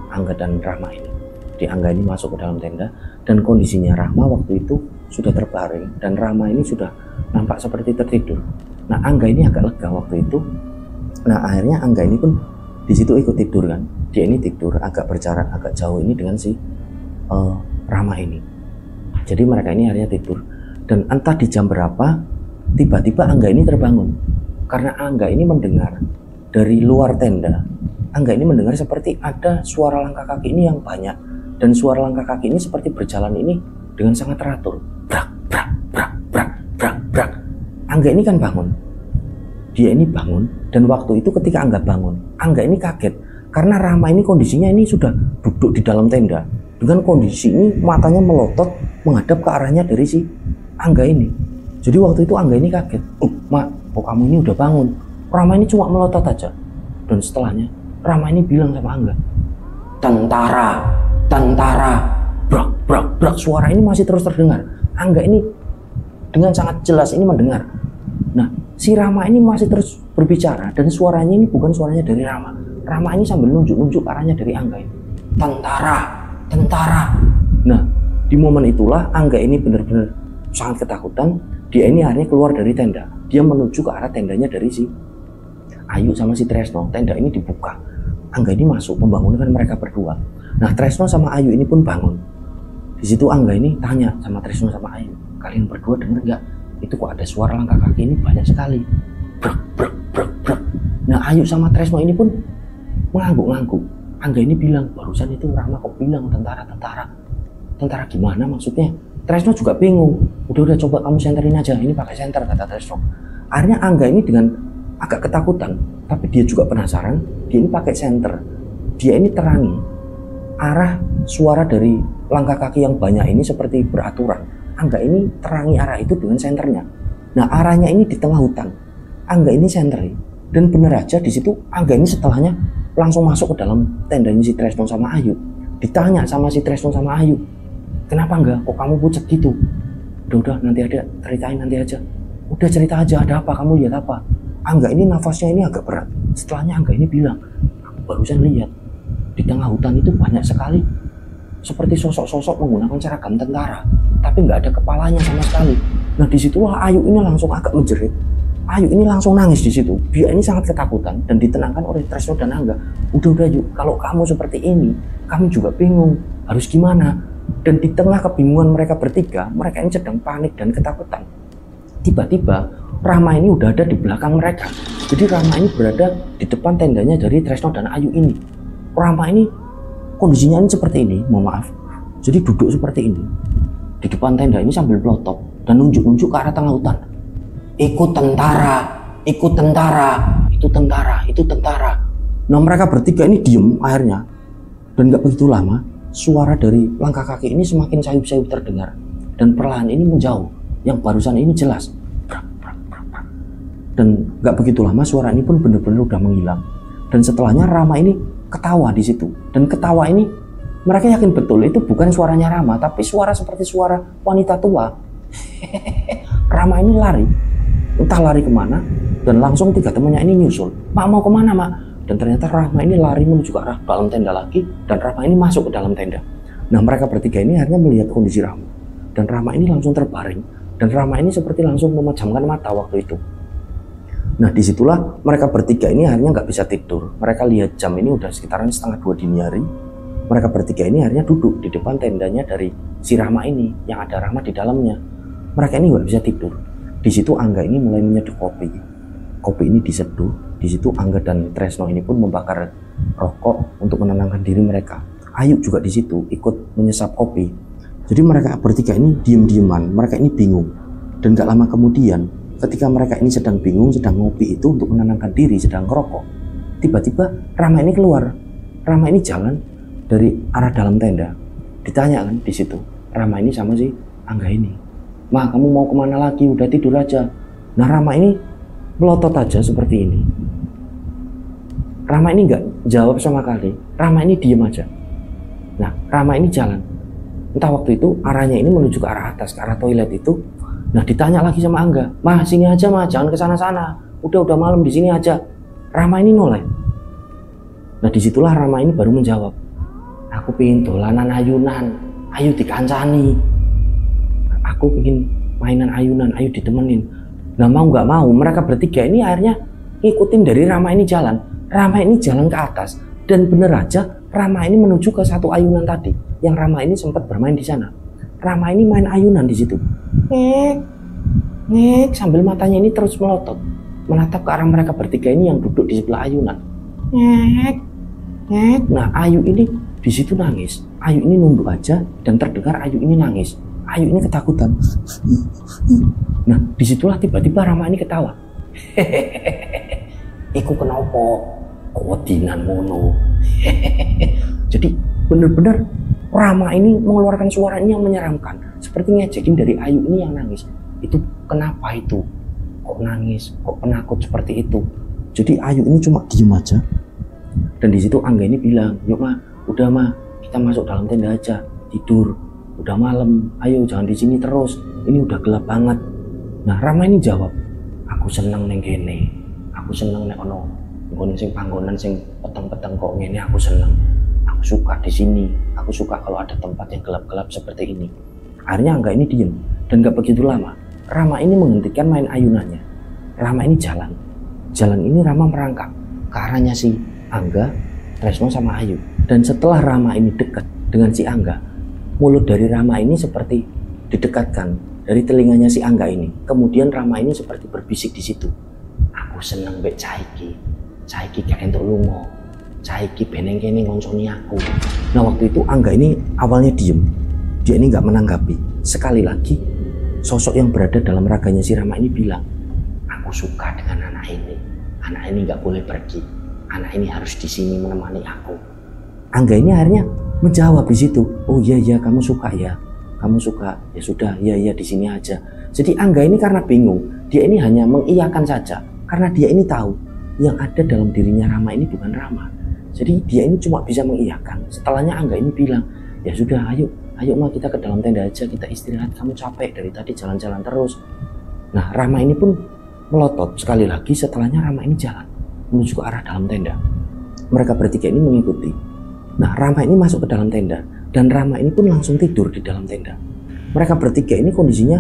Angga dan Rama ini. Di Angga ini masuk ke dalam tenda dan kondisinya Rama waktu itu sudah terbaring dan Rama ini sudah nampak seperti tertidur. Nah, Angga ini agak lega waktu itu. Nah, akhirnya Angga ini pun di situ ikut tidur kan. Dia ini tidur agak berjarak agak jauh ini dengan si Rama ini. Jadi mereka ini akhirnya tidur dan entah di jam berapa tiba-tiba Angga ini terbangun karena Angga ini mendengar dari luar tenda. Angga ini mendengar seperti ada suara langkah kaki ini yang banyak dan suara langkah kaki ini seperti berjalan ini dengan sangat teratur. Brak brak brak brak brak brak. Angga ini kan bangun. Dia ini bangun dan waktu itu ketika Angga bangun, Angga ini kaget karena Rama ini kondisinya ini sudah duduk di dalam tenda dengan kondisi ini matanya melotot menghadap ke arahnya dari si Angga ini. Jadi waktu itu Angga ini kaget. Mak, kok kamu ini udah bangun? Rama ini cuma melotot aja. Dan setelahnya Rama ini bilang sama Angga, tentara, tentara, brak brak brak. Suara ini masih terus terdengar. Angga ini dengan sangat jelas ini mendengar. Nah, si Rama ini masih terus berbicara dan suaranya ini bukan suaranya dari Rama. Rama ini sambil nunjuk-nunjuk arahnya dari Angga ini. Tentara, tentara. Nah, di momen itulah Angga ini benar-benar sangat ketakutan. Dia ini akhirnya keluar dari tenda. Dia menuju ke arah tendanya dari si Ayu sama si Tresno. Tenda ini dibuka. Angga ini masuk membangunkan mereka berdua. Nah, Tresno sama Ayu ini pun bangun. Di situ Angga ini tanya sama Tresno sama Ayu, kalian berdua dengar nggak? Itu kok ada suara langkah kaki ini banyak sekali. Brek brek brek brek. Nah, Ayu sama Tresno ini pun mengangguk-ngangguk. Angga ini bilang, barusan itu Rama kok bilang tentara. Tentara gimana maksudnya? Tresno juga bingung. Udah coba kamu senterin aja. Ini pakai senter, kata Tresno. Akhirnya Angga ini dengan agak ketakutan, tapi dia juga penasaran. Dia ini pakai senter. Dia ini terangi arah suara dari langkah kaki yang banyak ini seperti beraturan. Angga ini terangi arah itu dengan senternya. Nah, arahnya ini di tengah hutan. Angga ini senteri. Dan benar aja di situ Angga ini setelahnya langsung masuk ke dalam tendanya si Tresno sama Ayu. Ditanya sama si Tresno sama Ayu, kenapa enggak? Kok kamu pucat gitu? Udah nanti ada ceritain nanti aja. Udah cerita aja, ada apa? Kamu lihat apa? Angga ini nafasnya ini agak berat. Setelahnya Angga ini bilang, aku barusan lihat di tengah hutan itu banyak sekali seperti sosok-sosok menggunakan seragam tentara, tapi nggak ada kepalanya sama sekali. Nah, disitulah Ayu ini langsung agak menjerit. Ayu ini langsung nangis di situ. Dia ini sangat ketakutan dan ditenangkan oleh Tresno dan Angga. Udah yuk, kalau kamu seperti ini, kami juga bingung harus gimana. Dan di tengah kebingungan mereka bertiga, mereka ini sedang panik dan ketakutan. Tiba-tiba Rama ini udah ada di belakang mereka. Jadi Rama ini berada di depan tendanya dari Tresno dan Ayu ini. Rama ini kondisinya ini seperti ini, mohon maaf. Jadi duduk seperti ini di depan tenda ini sambil melotot dan nunjuk-nunjuk ke arah tengah hutan. Ikut tentara, ikut tentara, itu tentara, itu tentara. Nah, mereka bertiga ini diem akhirnya. Dan gak begitu lama, suara dari langkah kaki ini semakin sayup-sayup terdengar. Dan perlahan ini menjauh. Yang barusan ini jelas. Brak, brak, brak, brak. Dan gak begitu lama suara ini pun benar-benar udah menghilang. Dan setelahnya Rama ini ketawa di situ. Dan ketawa ini mereka yakin betul itu bukan suaranya Rama, tapi suara seperti suara wanita tua. Rama ini lari. Entah lari kemana, Dan langsung 3 temannya ini nyusul, "Mak, mau kemana, Mak?" Dan ternyata Rahma ini lari menuju ke arah dalam tenda lagi, dan Rahma ini masuk ke dalam tenda. Nah, mereka bertiga ini akhirnya melihat kondisi Rahma, dan Rahma ini langsung terbaring, dan Rahma ini seperti langsung memejamkan mata waktu itu. Nah, disitulah mereka bertiga ini akhirnya nggak bisa tidur. Mereka lihat jam ini udah sekitaran 1:30 dini hari. Mereka bertiga ini akhirnya duduk di depan tendanya dari si Rahma ini, yang ada Rahma di dalamnya. Mereka ini nggak bisa tidur. Di situ Angga ini mulai menyeduh kopi. Kopi ini diseduh. Di situ Angga dan Tresno ini pun membakar rokok untuk menenangkan diri mereka. Ayu juga di situ ikut menyesap kopi. Jadi mereka bertiga ini diem-dieman. Mereka ini bingung. Dan gak lama kemudian, ketika mereka ini sedang bingung, sedang ngopi itu untuk menenangkan diri, sedang ngerokok, tiba-tiba Rahma ini keluar. Rahma ini jalan dari arah dalam tenda. Ditanya kan di situ, Rahma ini sama si Angga ini, "Ma, kamu mau kemana lagi? Udah tidur aja." Nah, Rahma ini melotot aja seperti ini. Rahma ini nggak jawab sama kali. Rahma ini diem aja. Nah, Rahma ini jalan. Entah waktu itu arahnya ini menuju ke arah atas, ke arah toilet itu. Nah, ditanya lagi sama Angga, "Mah, sini aja, Mah, jangan ke sana-sana. Udah malam, di sini aja." Rahma ini noleh. Nah, disitulah Rahma ini baru menjawab, "Aku pengen dolanan ayunan, ayo dikancani. Aku pengen mainan ayunan, ayo ditemenin." Nah, mau nggak mau, mereka bertiga ini akhirnya ngikutin dari Rahma ini jalan. Rahma ini jalan ke atas, dan bener aja Rahma ini menuju ke satu ayunan tadi yang Rahma ini sempat bermain di sana. Rahma ini main ayunan di situ. Ngek, sambil matanya ini terus melotot, menatap ke arah mereka bertiga ini yang duduk di sebelah ayunan. Ngek. Nah, Ayu ini di situ nangis. Ayu ini nunduk aja, dan terdengar Ayu ini nangis. Ayu ini ketakutan. Nah, disitulah tiba-tiba Rahma ini ketawa. "Iku kenapa? Kewedinan ngono." Jadi benar-benar Rahma ini mengeluarkan suaranya yang menyeramkan, seperti ngejekin dari Ayu ini yang nangis. "Itu kenapa itu? Kok nangis? Kok penakut seperti itu?" Jadi Ayu ini cuma diem aja. Dan di situ Angga ini bilang, "Yuk, Ma, udah, Ma, kita masuk dalam tenda aja, tidur. Udah malam, ayo jangan di sini terus. Ini udah gelap banget." Nah, Rahma ini jawab, "Aku seneng neng kene. Aku seneng nek ono nggon sing panggonan sing peteng-peteng kok ngene, aku seneng. Aku suka di sini. Aku suka kalau ada tempat yang gelap-gelap seperti ini." Akhirnya Angga ini diem, dan gak begitu lama Rahma ini menghentikan main ayunannya. Rahma ini jalan. Jalan ini Rahma merangkak ke arahnya si Angga, Tresno sama Ayu. Dan setelah Rahma ini dekat dengan si Angga, mulut dari Rahma ini seperti didekatkan dari telinganya si Angga ini. Kemudian Rahma ini seperti berbisik di situ, "Aku seneng mbek Caiki. Caiki gak entuk lunga. Caiki beneng kene ngonconi aku." Nah, waktu itu Angga ini awalnya diem. Dia ini gak menanggapi. Sekali lagi sosok yang berada dalam raganya si Rahma ini bilang, "Aku suka dengan anak ini. Anak ini gak boleh pergi. Anak ini harus di sini menemani aku." Angga ini akhirnya menjawab di situ, "Oh iya, kamu suka ya. Kamu suka. Ya sudah, iya di sini aja." Jadi Angga ini karena bingung, dia ini hanya mengiyakan saja karena dia ini tahu yang ada dalam dirinya Rahma ini bukan Rahma. Jadi dia ini cuma bisa mengiyakan. Setelahnya Angga ini bilang, "Ya sudah, ayo Ma, kita ke dalam tenda aja, kita istirahat. Kamu capek dari tadi jalan-jalan terus." Nah, Rahma ini pun melotot sekali lagi. Setelahnya Rahma ini jalan menuju ke arah dalam tenda. Mereka bertiga ini mengikuti. Nah, Rahma ini masuk ke dalam tenda, dan Rahma ini pun langsung tidur di dalam tenda. Mereka bertiga ini kondisinya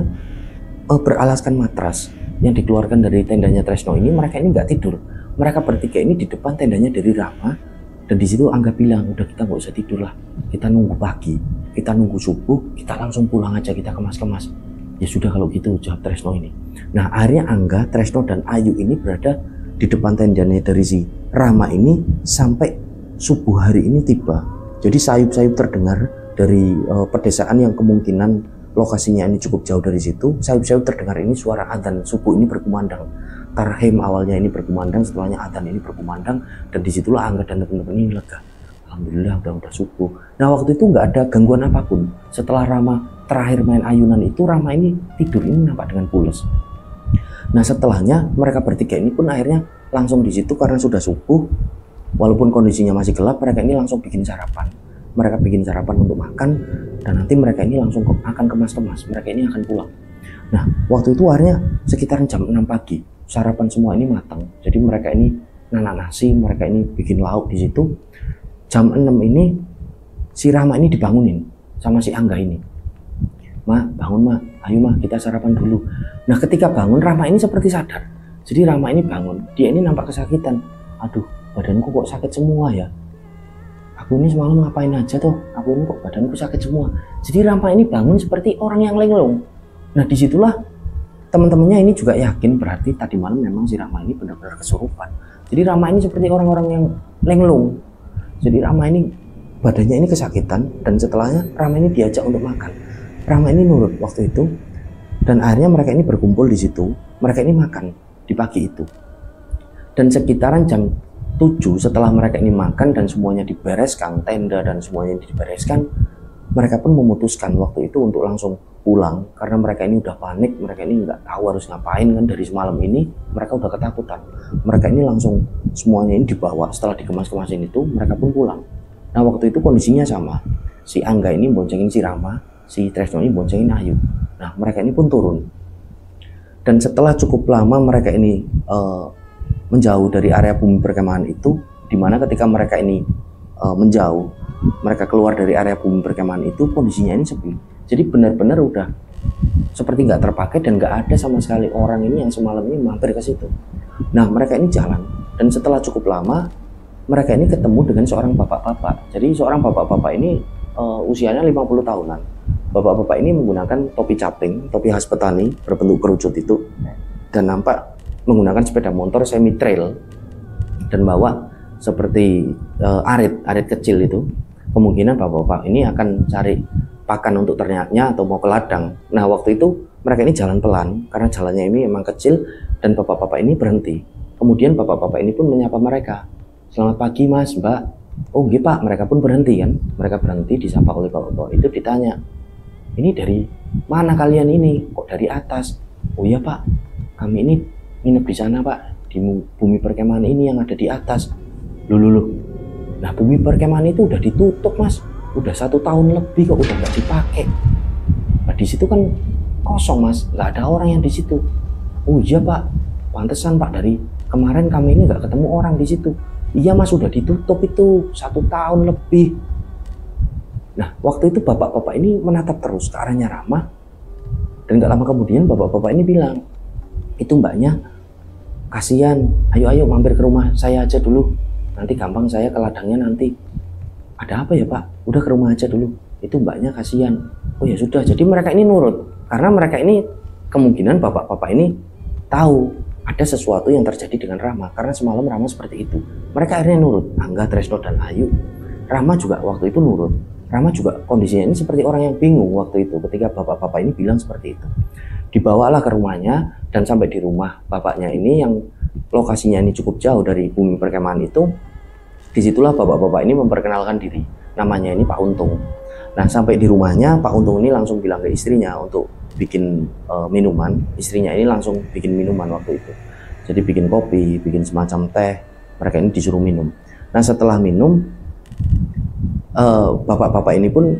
beralaskan matras yang dikeluarkan dari tendanya Tresno ini. Mereka ini nggak tidur. Mereka bertiga ini di depan tendanya dari Rahma, dan di situ Angga bilang, "Udah, kita nggak usah tidur lah. Kita nunggu pagi, kita nunggu subuh, kita langsung pulang aja, kita kemas-kemas." "Ya sudah kalau gitu," jawab Tresno ini. Nah, akhirnya Angga, Tresno, dan Ayu ini berada di depan tendanya dari si Rahma ini sampai subuh hari ini tiba. Jadi sayup-sayup terdengar dari pedesaan yang kemungkinan lokasinya ini cukup jauh dari situ. Sayup-sayup terdengar ini suara adzan subuh ini berkumandang. Tarhim awalnya ini berkumandang, setelahnya adzan ini berkumandang, dan disitulah Angga dan teman-teman ini lega. Alhamdulillah udah subuh. Nah, waktu itu nggak ada gangguan apapun. Setelah Rahma terakhir main ayunan itu, Rahma ini tidur ini nampak dengan pules. Nah, setelahnya mereka bertiga ini pun akhirnya langsung di situ karena sudah subuh. Walaupun kondisinya masih gelap, mereka ini langsung bikin sarapan. Mereka bikin sarapan untuk makan, dan nanti mereka ini langsung akan kemas-kemas. Mereka ini akan pulang. Nah, waktu itu akhirnya sekitaran jam 6 pagi. sarapan semua ini matang. Jadi mereka ini nanak nasi, mereka ini bikin lauk di situ. Jam 6 ini si Rama ini dibangunin sama si Angga ini. Ma, bangun ma, ayo ma, kita sarapan dulu. Nah ketika bangun, Rama ini seperti sadar. Jadi Rama ini bangun, dia ini nampak kesakitan. Aduh, badanku kok sakit semua ya. Aku ini semalam ngapain aja tuh, aku ini kok badanku sakit semua. Jadi Rama ini bangun seperti orang yang linglung. Nah disitulah teman-temannya ini juga yakin berarti tadi malam memang si Rama ini benar-benar kesurupan. Jadi Rama ini seperti orang-orang yang linglung. Jadi Rama ini badannya ini kesakitan, dan setelahnya Rama ini diajak untuk makan. Rama ini nurut waktu itu, dan akhirnya mereka ini berkumpul di situ. Mereka ini makan di pagi itu. Dan sekitaran jam 7 setelah mereka ini makan dan semuanya dibereskan, tenda dan semuanya dibereskan, mereka pun memutuskan waktu itu untuk langsung pulang karena mereka ini udah panik, mereka ini nggak tahu harus ngapain kan dari semalam ini, mereka udah ketakutan. Mereka ini langsung semuanya ini dibawa, setelah dikemas-kemasin itu mereka pun pulang. Nah waktu itu kondisinya sama, si Angga ini boncengin si Rama, si Tresno ini boncengin Ayu. Nah mereka ini pun turun, dan setelah cukup lama mereka ini menjauh dari area bumi perkemahan itu, dimana ketika mereka ini menjauh, mereka keluar dari area bumi perkemahan itu, kondisinya ini sepi. Jadi benar-benar udah seperti nggak terpakai dan nggak ada sama sekali orang ini yang semalam ini mampir ke situ. Nah mereka ini jalan, dan setelah cukup lama mereka ini ketemu dengan seorang bapak-bapak. Jadi seorang bapak-bapak ini usianya 50 tahunan. Bapak-bapak ini menggunakan topi caping, topi khas petani berbentuk kerucut itu, dan nampak menggunakan sepeda motor semi trail dan bawa seperti arit kecil itu. Kemungkinan bapak-bapak ini akan cari pakan untuk ternaknya atau mau ke ladang. Nah waktu itu mereka ini jalan pelan karena jalannya ini memang kecil, dan bapak-bapak ini berhenti. Kemudian bapak-bapak ini pun menyapa mereka, selamat pagi mas, mbak. Oh gitu pak, mereka pun berhenti kan. Mereka berhenti, disapa oleh bapak-bapak itu, ditanya, ini dari mana kalian ini? Kok dari atas? Oh iya pak, kami ini nginep di sana pak, di bumi perkemahan ini yang ada di atas. Loh. Nah bumi perkemahan itu udah ditutup mas, udah 1 tahun lebih kok udah nggak dipakai. Nah di situ kan kosong mas, nggak ada orang yang di situ. Oh iya pak, pantesan pak, dari kemarin kami ini nggak ketemu orang di situ. Iya mas, udah ditutup itu 1 tahun lebih. Nah waktu itu bapak-bapak ini menatap terus ke arahnya Rama, dan nggak lama kemudian bapak-bapak ini bilang, itu mbaknya kasihan, ayo mampir ke rumah saya aja dulu, nanti gampang saya ke ladangnya nanti. Ada apa ya pak? Udah ke rumah aja dulu, itu mbaknya kasihan. Oh ya sudah. Jadi mereka ini nurut karena mereka ini kemungkinan bapak-bapak ini tahu ada sesuatu yang terjadi dengan Rama karena semalam Rama seperti itu. Mereka akhirnya nurut, Angga, Tresno dan Ayu. Rama juga waktu itu nurut. Rama juga kondisinya ini seperti orang yang bingung waktu itu ketika bapak-bapak ini bilang seperti itu. Dibawalah ke rumahnya, dan sampai di rumah bapaknya ini yang lokasinya ini cukup jauh dari bumi perkemahan itu, disitulah bapak-bapak ini memperkenalkan diri, namanya ini Pak Untung. Nah sampai di rumahnya Pak Untung ini langsung bilang ke istrinya untuk bikin minuman. Istrinya ini langsung bikin minuman waktu itu, jadi bikin kopi, bikin semacam teh, mereka ini disuruh minum. Nah setelah minum, bapak-bapak ini pun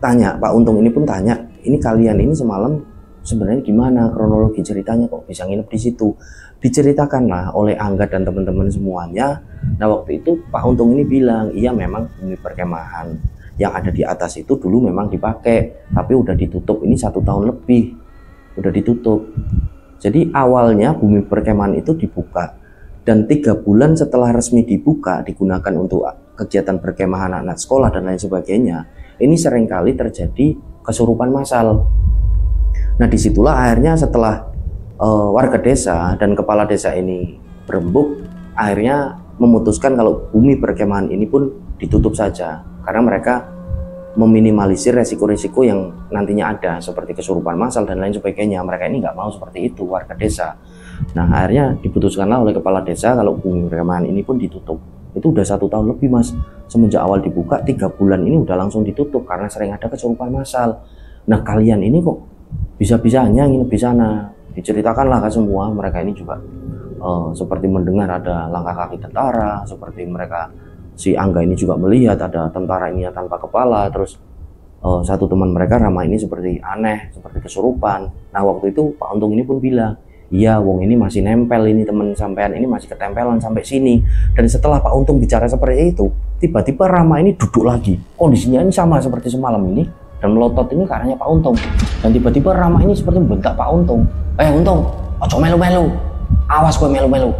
tanya, Pak Untung ini pun tanya, ini kalian ini semalam sebenarnya gimana kronologi ceritanya kok bisa nginep di situ? Diceritakanlah oleh Angga dan teman-teman semuanya. Nah waktu itu Pak Untung ini bilang, iya memang bumi perkemahan yang ada di atas itu dulu memang dipakai, tapi udah ditutup ini 1 tahun lebih, udah ditutup. Jadi awalnya bumi perkemahan itu dibuka, dan 3 bulan setelah resmi dibuka digunakan untuk kegiatan perkemahan anak sekolah dan lain sebagainya, ini seringkali terjadi kesurupan massal. Nah disitulah akhirnya setelah warga desa dan kepala desa ini berembuk, akhirnya memutuskan kalau bumi perkemahan ini pun ditutup saja, karena mereka meminimalisir resiko-resiko yang nantinya ada seperti kesurupan massal dan lain sebagainya. Mereka ini nggak mau seperti itu, warga desa. Nah akhirnya diputuskanlah oleh kepala desa kalau bumi perkemahan ini pun ditutup. Itu udah 1 tahun lebih mas, semenjak awal dibuka 3 bulan ini udah langsung ditutup karena sering ada kesurupan massal. Nah kalian ini kok bisa-bisanya nginep di sana? Diceritakanlah ke semua. Mereka ini juga seperti mendengar ada langkah kaki tentara, seperti mereka, si Angga ini juga melihat ada tentara ini tanpa kepala. Terus satu teman mereka Rama ini seperti aneh, seperti kesurupan. Nah waktu itu Pak Untung ini pun bilang, iya wong ini masih nempel, ini teman sampean ini masih ketempelan sampai sini. Dan setelah Pak Untung bicara seperti itu, tiba-tiba Rama ini duduk lagi, kondisinya ini sama seperti semalam ini, dan melotot ini ke arahnya Pak Untung. Dan tiba-tiba Rama ini seperti membentak Pak Untung, Untung, ojo melu-melu, awas gue melu-melu.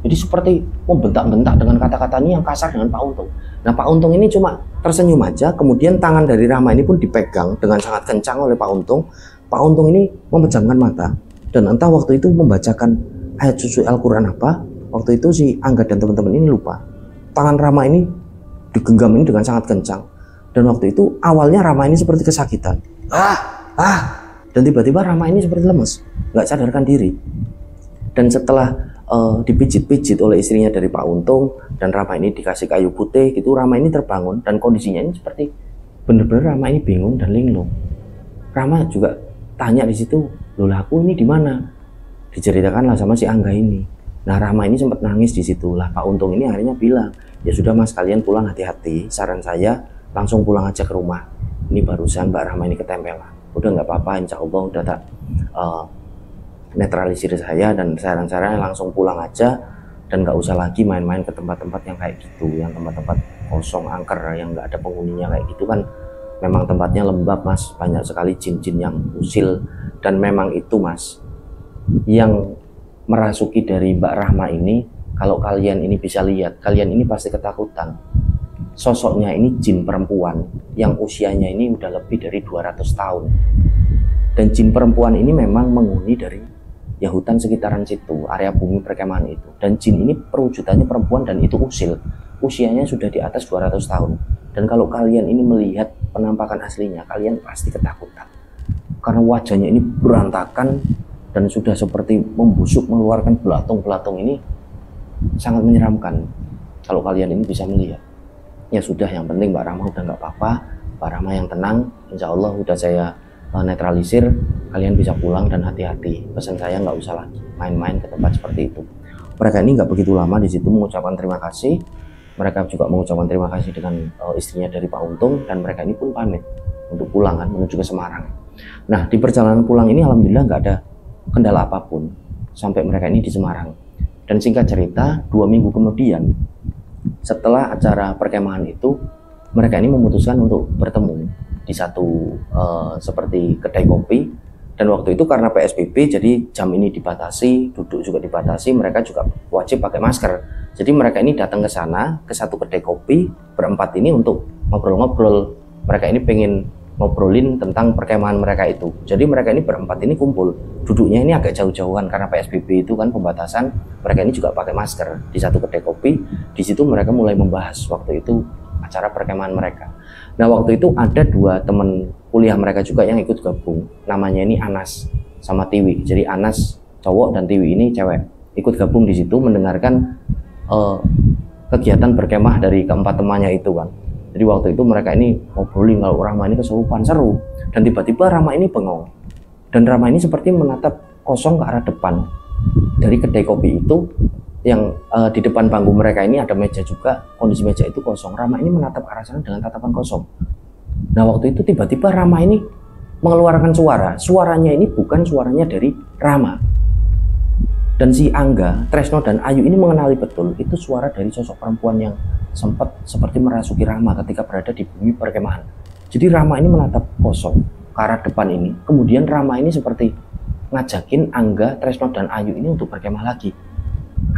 Jadi seperti membentak-bentak dengan kata-kata ini yang kasar dengan Pak Untung. Nah Pak Untung ini cuma tersenyum aja, kemudian tangan dari Rama ini pun dipegang dengan sangat kencang oleh Pak Untung. Pak Untung ini memejamkan mata, dan entah waktu itu membacakan ayat suci Al-Quran apa. Waktu itu si Angga dan teman-teman ini lupa. Tangan Rama ini digenggam ini dengan sangat kencang. Dan waktu itu awalnya Rama ini seperti kesakitan. Dan tiba-tiba Rama ini seperti lemes, nggak sadarkan diri. Dan setelah dipijit-pijit oleh istrinya dari Pak Untung, dan Rama ini dikasih kayu putih gitu, Rama ini terbangun, dan kondisinya ini seperti benar-benar Rama ini bingung dan linglung. Rama juga tanya di situ, loh aku ini di mana? Diceritakanlah sama si Angga ini. Nah Rama ini sempat nangis di situ. Lah Pak Untung ini akhirnya bilang, ya sudah mas, kalian pulang hati-hati. Saran saya langsung pulang aja ke rumah. Ini barusan Mbak Rama ini ketempelan. Udah nggak apa-apa, insya Allah udah tak netralisir saya, dan saran-sarannya langsung pulang aja, dan nggak usah lagi main-main ke tempat-tempat yang kayak gitu, yang tempat-tempat kosong angker yang nggak ada penghuninya kayak gitu kan. Memang tempatnya lembab mas, banyak sekali jin-jin yang usil. Dan memang itu mas, yang merasuki dari Mbak Rahma ini, kalau kalian ini bisa lihat, kalian ini pasti ketakutan. Sosoknya ini jin perempuan yang usianya ini udah lebih dari 200 tahun. Dan jin perempuan ini memang menghuni dari ya hutan sekitaran situ, area bumi perkemahan itu. Dan jin ini perwujudannya perempuan dan itu usil. Usianya sudah di atas 200 tahun. Dan kalau kalian ini melihat penampakan aslinya, kalian pasti ketakutan. Karena wajahnya ini berantakan dan sudah seperti membusuk, mengeluarkan belatung-belatung ini sangat menyeramkan. Kalau kalian ini bisa melihat. Ya sudah, yang penting Mbak Rahma udah nggak apa-apa. Mbak Rahma yang tenang, insya Allah udah saya netralisir. Kalian bisa pulang dan hati-hati. Pesan saya nggak usah lagi main-main ke tempat seperti itu. Mereka ini nggak begitu lama di situ mengucapkan terima kasih. Mereka juga mengucapkan terima kasih dengan istrinya dari Pak Untung, dan mereka ini pun pamit untuk pulang kan, menuju ke Semarang. Nah di perjalanan pulang ini alhamdulillah nggak ada kendala apapun sampai mereka ini di Semarang. Dan singkat cerita, 2 minggu kemudian setelah acara perkemahan itu, mereka ini memutuskan untuk bertemu di satu seperti kedai kopi. Dan waktu itu karena PSBB, jadi jam ini dibatasi, duduk juga dibatasi, mereka juga wajib pakai masker. Jadi mereka ini datang ke sana, ke satu kedai kopi, berempat ini untuk ngobrol-ngobrol. Mereka ini pengen ngobrolin tentang perkemahan mereka itu. Jadi mereka ini berempat ini kumpul. Duduknya ini agak jauh-jauhan karena PSBB itu kan pembatasan. Mereka ini juga pakai masker di satu kedai kopi. Di situ mereka mulai membahas waktu itu acara perkemahan mereka. Nah waktu itu ada 2 teman kuliah mereka juga yang ikut gabung. Namanya ini Anas sama Tiwi. Jadi Anas cowok dan Tiwi ini cewek. Ikut gabung di situ mendengarkan kegiatan berkemah dari keempat temannya itu kan. Jadi waktu itu mereka ini ngobrolin kalau Rahma ini kesurupan, seru. Dan tiba-tiba Rahma ini bengong. Dan Rahma ini seperti menatap kosong ke arah depan. Dari kedai kopi itu, yang di depan panggung mereka ini ada meja juga, kondisi meja itu kosong. Rahma ini menatap arah sana dengan tatapan kosong. Nah waktu itu tiba-tiba Rahma ini mengeluarkan suara. Suaranya ini bukan suaranya dari Rahma. Dan si Angga, Tresno dan Ayu ini mengenali betul itu suara dari sosok perempuan yang sempat seperti merasuki Rahma ketika berada di bumi perkemahan. Jadi Rahma ini menatap kosong ke arah depan ini. Kemudian Rahma ini seperti ngajakin Angga, Tresno dan Ayu ini untuk berkemah lagi.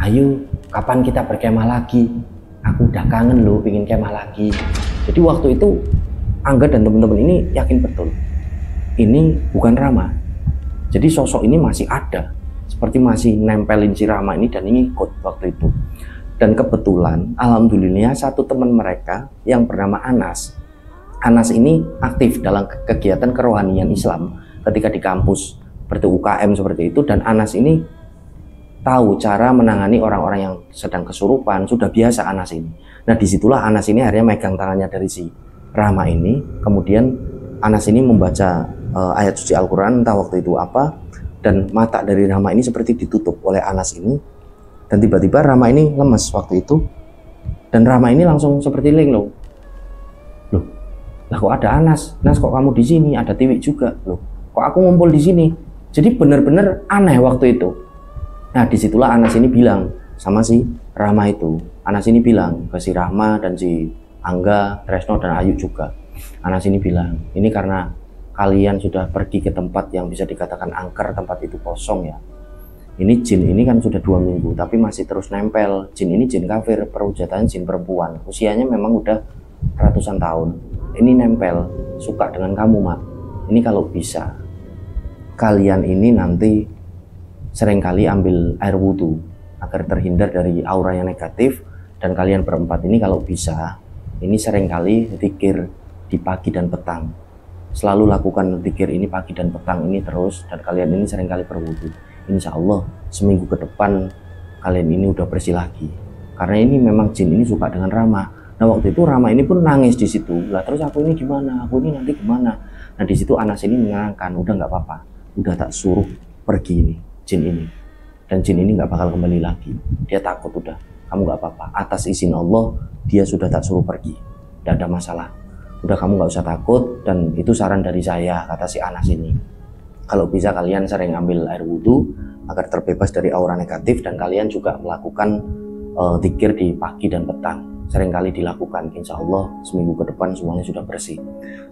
Ayo, kapan kita berkemah lagi? Aku udah kangen loh, pengen kemah lagi. Jadi waktu itu Angga dan teman-teman ini yakin betul ini bukan Rahma. Jadi sosok ini masih ada, seperti masih nempelin si Rahma ini dan ini ikut waktu itu. Dan kebetulan alhamdulillah satu teman mereka yang bernama Anas. Anas ini aktif dalam kegiatan kerohanian Islam ketika di kampus seperti UKM seperti itu. Dan Anas ini tahu cara menangani orang-orang yang sedang kesurupan, sudah biasa Anas ini. Nah disitulah Anas ini akhirnya megang tangannya dari si Rahma ini. Kemudian Anas ini membaca ayat suci Al-Quran, entah waktu itu apa. Dan mata dari Rahma ini seperti ditutup oleh Anas ini. Dan tiba-tiba Rahma ini lemes waktu itu. Dan Rahma ini langsung seperti linglung. Loh, lah kok ada Anas? Nas kok kamu di sini? Ada Tiwi juga. Loh, kok aku ngumpul di sini? Jadi benar-benar aneh waktu itu. Nah disitulah Anas ini bilang sama si Rahma itu, Anas ini bilang ke si Rahma dan si Angga, Tresno dan Ayu juga. Anas ini bilang, ini karena kalian sudah pergi ke tempat yang bisa dikatakan angker, tempat itu kosong ya. Ini jin ini kan sudah 2 minggu tapi masih terus nempel. Jin ini jin kafir, perwujudan jin perempuan. Usianya memang udah ratusan tahun. Ini nempel, suka dengan kamu mak. Ini kalau bisa kalian ini nanti seringkali ambil air wudhu agar terhindar dari aura yang negatif. Dan kalian berempat ini kalau bisa ini seringkali zikir di pagi dan petang. Selalu lakukan zikir ini pagi dan petang ini terus, dan kalian ini seringkali berwudhu. Insya Allah seminggu ke depan kalian ini udah bersih lagi. Karena ini memang jin ini suka dengan Rama. Nah waktu itu Rama ini pun nangis di situ. Lah terus aku ini gimana? Aku ini nanti gimana? Nah di situ Anas ini menenangkan, udah nggak apa-apa, udah tak suruh pergi ini jin ini, dan jin ini nggak bakal kembali lagi. Dia takut udah, kamu nggak apa-apa. Atas izin Allah dia sudah tak suruh pergi, tidak ada masalah. Udah kamu nggak usah takut, dan itu saran dari saya, kata si Anas ini. Kalau bisa kalian sering ambil air wudhu agar terbebas dari aura negatif, dan kalian juga melakukan zikir di pagi dan petang. Seringkali dilakukan, insya Allah seminggu ke depan semuanya sudah bersih.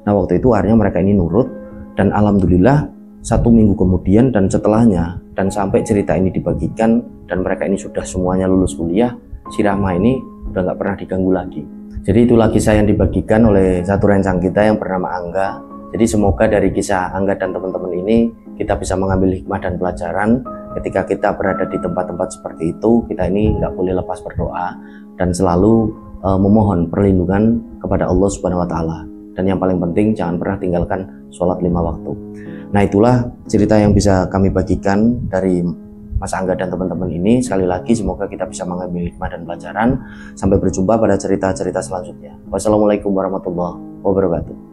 Nah waktu itu akhirnya mereka ini nurut, dan alhamdulillah 1 minggu kemudian dan setelahnya, dan sampai cerita ini dibagikan dan mereka ini sudah semuanya lulus kuliah, si Rahma ini udah nggak pernah diganggu lagi. Jadi itulah kisah yang dibagikan oleh satu rencang kita yang bernama Angga. Jadi semoga dari kisah Angga dan teman-teman ini kita bisa mengambil hikmah dan pelajaran. Ketika kita berada di tempat-tempat seperti itu, kita ini nggak boleh lepas berdoa dan selalu memohon perlindungan kepada Allah Subhanahu wa Ta'ala. Dan yang paling penting jangan pernah tinggalkan sholat 5 waktu. Nah itulah cerita yang bisa kami bagikan dari Mas Angga dan teman-teman ini. Sekali lagi semoga kita bisa mengambil hikmah dan pelajaran. Sampai berjumpa pada cerita-cerita selanjutnya. Wassalamualaikum warahmatullahi wabarakatuh.